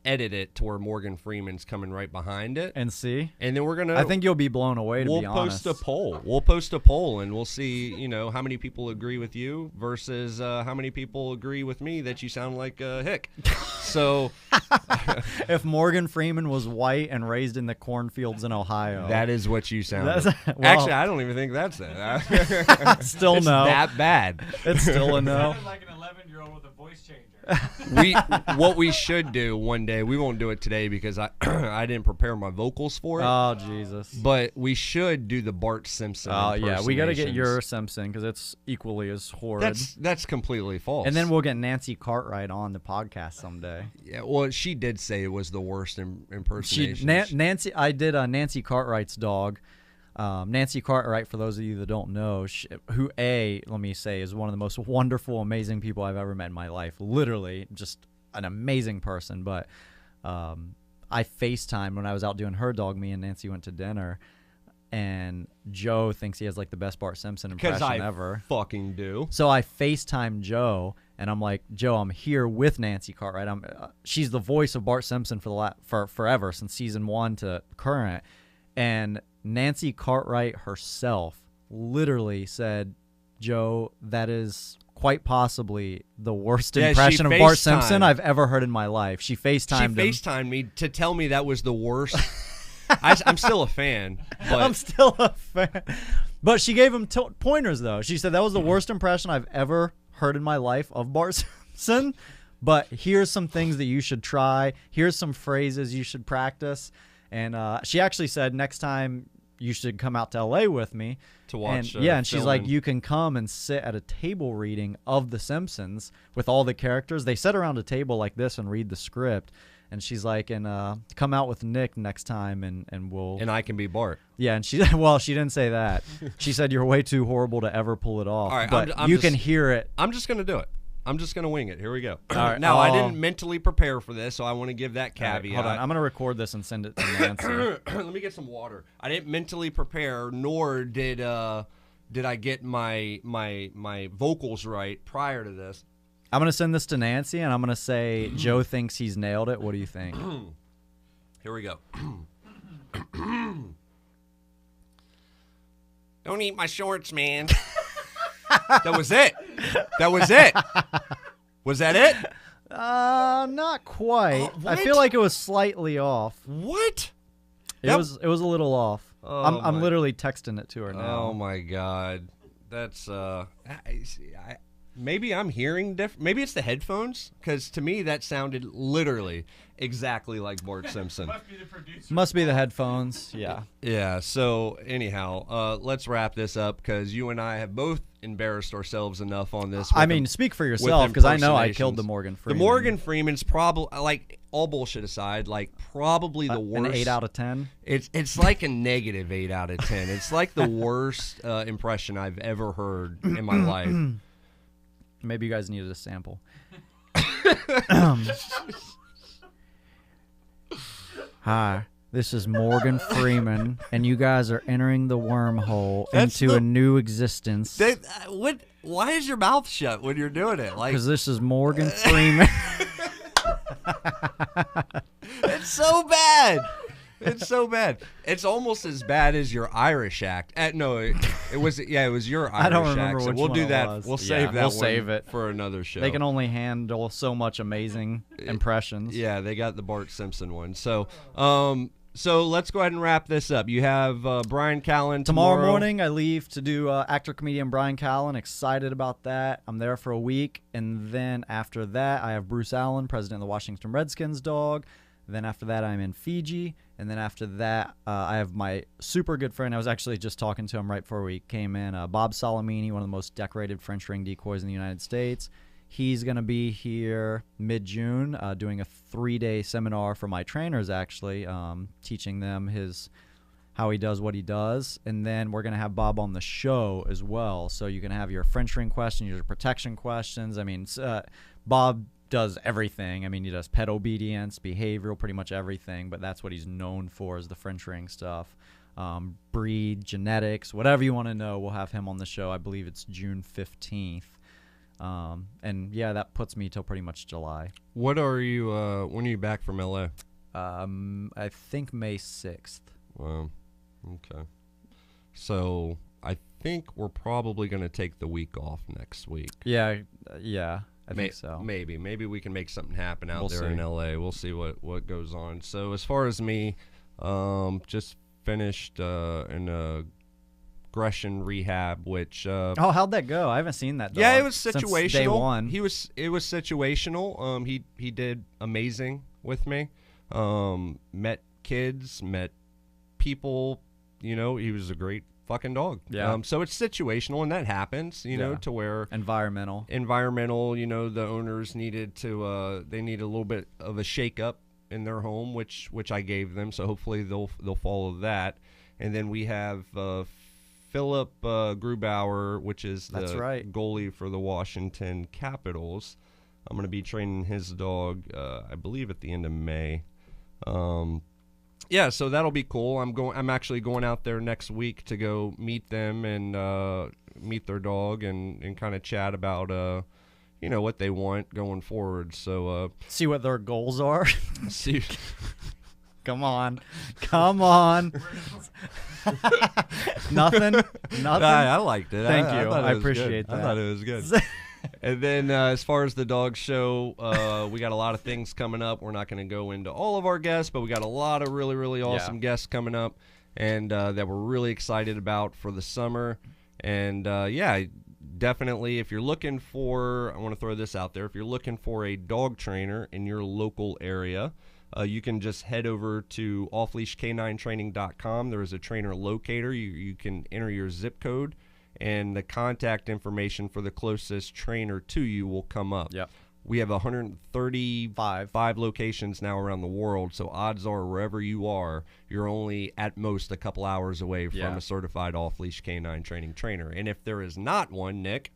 edit it to where Morgan Freeman's coming right behind it. And see? And then we're going to... I think you'll be blown away, to be honest. We'll post a poll, and we'll see, how many people agree with you versus how many people agree with me that you sound like a hick. So... If Morgan Freeman was white and raised in the cornfields in Ohio... That is what you sound like. Actually, I don't even think that's that. Still it's no. that bad. It's still a no. You sound like an 11-year-old with a voice changer. What we should do one day, we won't do it today because I I didn't prepare my vocals for it. Oh Jesus! But we should do the Bart Simpson. Oh yeah, we got to get your Simpson because it's equally as horrid. That's completely false. And then we'll get Nancy Cartwright on the podcast someday. Yeah, well, she did say it was the worst impersonation. Nancy, I did Nancy Cartwright's dog. Nancy Cartwright, for those of you that don't know, let me say, is one of the most wonderful, amazing people I've ever met in my life. Literally, just an amazing person. But I FaceTimed when I was out doing her dog. Me and Nancy went to dinner, and Joe thinks he has like the best Bart Simpson impression ever. Fucking do. So I FaceTimed Joe, and I'm like, Joe, I'm here with Nancy Cartwright. She's the voice of Bart Simpson for forever, since season 1 to current, and Nancy Cartwright herself literally said, Joe, that is quite possibly the worst impression of Bart Simpson I've ever heard in my life. She FaceTimed me to tell me that was the worst. I'm still a fan. But... I'm still a fan. But she gave him pointers, though. She said that was the worst impression I've ever heard in my life of Bart Simpson. But here's some things that you should try. Here's some phrases you should practice. And she actually said next time you should come out to LA with me to watch. And she's like, you can come and sit at a table reading of The Simpsons with all the characters. They sit around a table like this and read the script. And she's like, and come out with Nick next time, and we'll. And I can be Bart. Yeah, and she didn't say that. She said you're way too horrible to ever pull it off. All right, but you can hear it. I'm just gonna do it. I'm just going to wing it. Here we go. All right, now, I didn't mentally prepare for this, so I want to give that caveat. Right, hold on. I'm going to record this and send it to Nancy. Let me get some water. I didn't mentally prepare, nor did I get my vocals right prior to this. I'm going to send this to Nancy, and I'm going to say, Joe thinks he's nailed it. What do you think? Here we go. Don't eat my shorts, man. That was it. That was it. Was that it? Not quite. I What? feel like it was slightly off. What? It was a little off. Oh, I'm literally texting it to her now. Oh my God, that's maybe I'm hearing different. Maybe it's the headphones, because to me that sounded literally exactly like Bart Simpson. Must be the producer. Must be the headphones. Yeah. Yeah. So anyhow, let's wrap this up, because you and I have both embarrassed ourselves enough on this. I mean, speak for yourself, because I know I killed the Morgan Freeman. The Morgan Freeman's probably, like, all bullshit aside, like, probably the worst. An 8 out of 10. It's like a negative 8 out of 10. It's like the worst impression I've ever heard in my life. Maybe you guys needed a sample. Hi, this is Morgan Freeman, and you guys are entering the wormhole into a new existence. Why is your mouth shut when you're doing it? Like, because this is Morgan Freeman. it's so bad. It's so bad. It's almost as bad as your Irish act. No, it was your Irish I don't remember accent. which We'll one do it that. was. We'll save that. We'll save it for another show. They can only handle so much amazing impressions. Yeah, they got the Bart Simpson one. So, so let's go ahead and wrap this up. You have Brian Callen tomorrow morning. I leave to do actor comedian Brian Callen. Excited about that. I'm there for a week, and then after that, I have Bruce Allen, president of the Washington Redskins dog. Then after that, I'm in Fiji. And then after that, I have my super good friend. I was actually just talking to him right before we came in. Bob Salamini, one of the most decorated French ring decoys in the United States. He's going to be here mid-June doing a 3-day seminar for my trainers, actually, teaching them how he does what he does. And then we're going to have Bob on the show as well. So you can have your French ring questions, your protection questions. I mean, Bob does everything. I mean, he does pet obedience, behavioral, pretty much everything, but that's what he's known for, is the French ring stuff. Breed, genetics, whatever you want to know, we'll have him on the show. I believe it's June 15th. And yeah, that puts me till pretty much July. What are you, when are you back from LA? I think May 6th. Wow. Okay. So I think we're probably going to take the week off next week. Yeah. I think so. Maybe we can make something happen out there see. in LA. We'll see what goes on. So as far as me, just finished an aggression rehab, which how'd that go? I haven't seen that dog. Yeah, it was situational. Since day one. It was situational. He did amazing with me. Met kids, met people. You know, he was a great fucking dog. Yeah. So it's situational, and that happens, you know, to where environmental, you know, the owners needed to they need a little bit of a shake up in their home, which I gave them. So hopefully they'll follow that. And then we have Philip Grubauer, which is the goalie for the Washington Capitals. I'm going to be training his dog, I believe, at the end of May. Yeah, so that'll be cool. I'm actually going out there next week to go meet them and meet their dog and kind of chat about you know, what they want going forward. So see what their goals are. See. Come on. Nothing. I liked it. Thank you. I appreciate that. I thought it was good. And then as far as the dog show, we got a lot of things coming up. We're not going to go into all of our guests, but we got a lot of really, really awesome guests coming up, and that we're really excited about for the summer. And yeah, definitely, if you're looking for, I want to throw this out there, if you're looking for a dog trainer in your local area, you can just head over to offleashk9training.com. There is a trainer locator. You can enter your zip code, and the contact information for the closest trainer to you will come up. Yep. We have 135 locations now around the world, so odds are wherever you are, you're only at most a couple hours away from a certified off-leash canine training trainer. And if there is not one, Nick?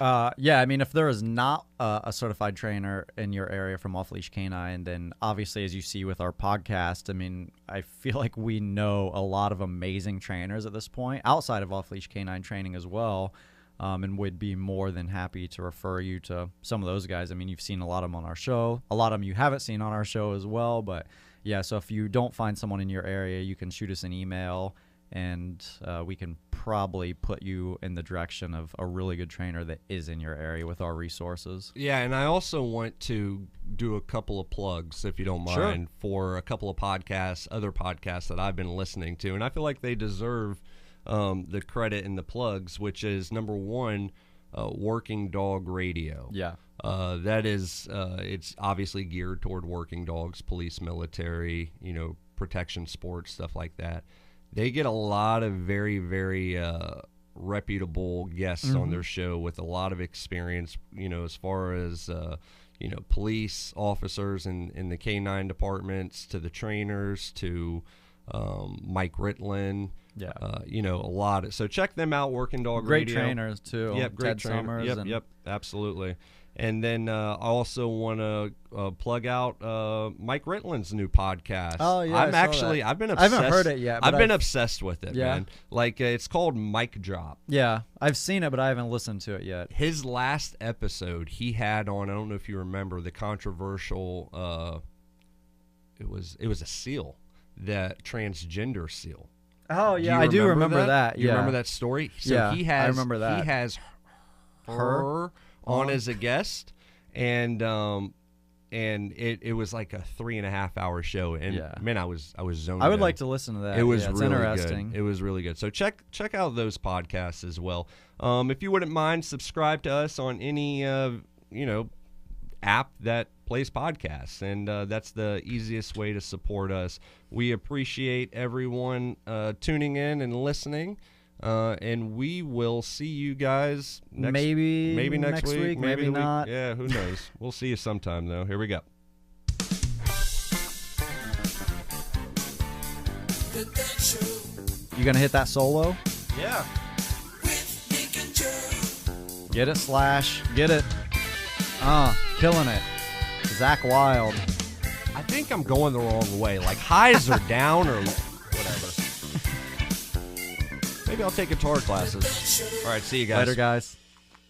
Yeah, I mean, if there is not a certified trainer in your area from Off Leash Canine, then obviously, as you see with our podcast, I mean, I feel like we know a lot of amazing trainers at this point, outside of Off Leash Canine training as well, and would be more than happy to refer you to some of those guys. I mean, you've seen a lot of them on our show. A lot of them you haven't seen on our show as well. But, yeah, so if you don't find someone in your area, you can shoot us an email, and we can probably put you in the direction of a really good trainer that is in your area with our resources. Yeah, and I also want to do a couple of plugs, if you don't mind, for a couple of podcasts, other podcasts that I've been listening to, and I feel like they deserve the credit and the plugs, which is number one, Working Dog Radio. Yeah. That is, it's obviously geared toward working dogs, police, military, protection sports, stuff like that. They get a lot of very, very reputable guests on their show with a lot of experience, as far as, police officers in the K-9 departments, to the trainers, to Mike Ritlin. Yeah. A lot. So check them out, Working Dog Great Radio. trainers, too. Yep, great Ted trainers. Summers. Yep, absolutely. And then I also want to plug out Mike Ritlin's new podcast. Oh, yeah, I've been obsessed. I haven't heard it yet. I've been obsessed with it, Yeah. man. Like, it's called Mic Drop. Yeah, I've seen it, but I haven't listened to it yet. His last episode, he had on, I don't know if you remember, the controversial, it was a seal, that transgender seal. Oh, yeah, I do remember that. You Yeah. remember that story? So Yeah, he has, I remember that. He has her on as a guest, and it was like a 3.5 hour show, and Yeah. man, I was zoned I would in. like to listen to that. It was Yeah, it's really interesting. good. It was really good. So check out those podcasts as well. If you wouldn't mind, subscribe to us on any app that plays podcasts, and that's the easiest way to support us. We appreciate everyone tuning in and listening. And we will see you guys maybe next week, maybe not. Yeah, who knows? We'll see you sometime, though. Here we go. You gonna hit that solo? Yeah. Get it, Slash. Get it. Killing it. Zach Wild. I think I'm going the wrong way. Like, highs are down or whatever. Maybe I'll take guitar classes. All right, see you guys. Later, guys.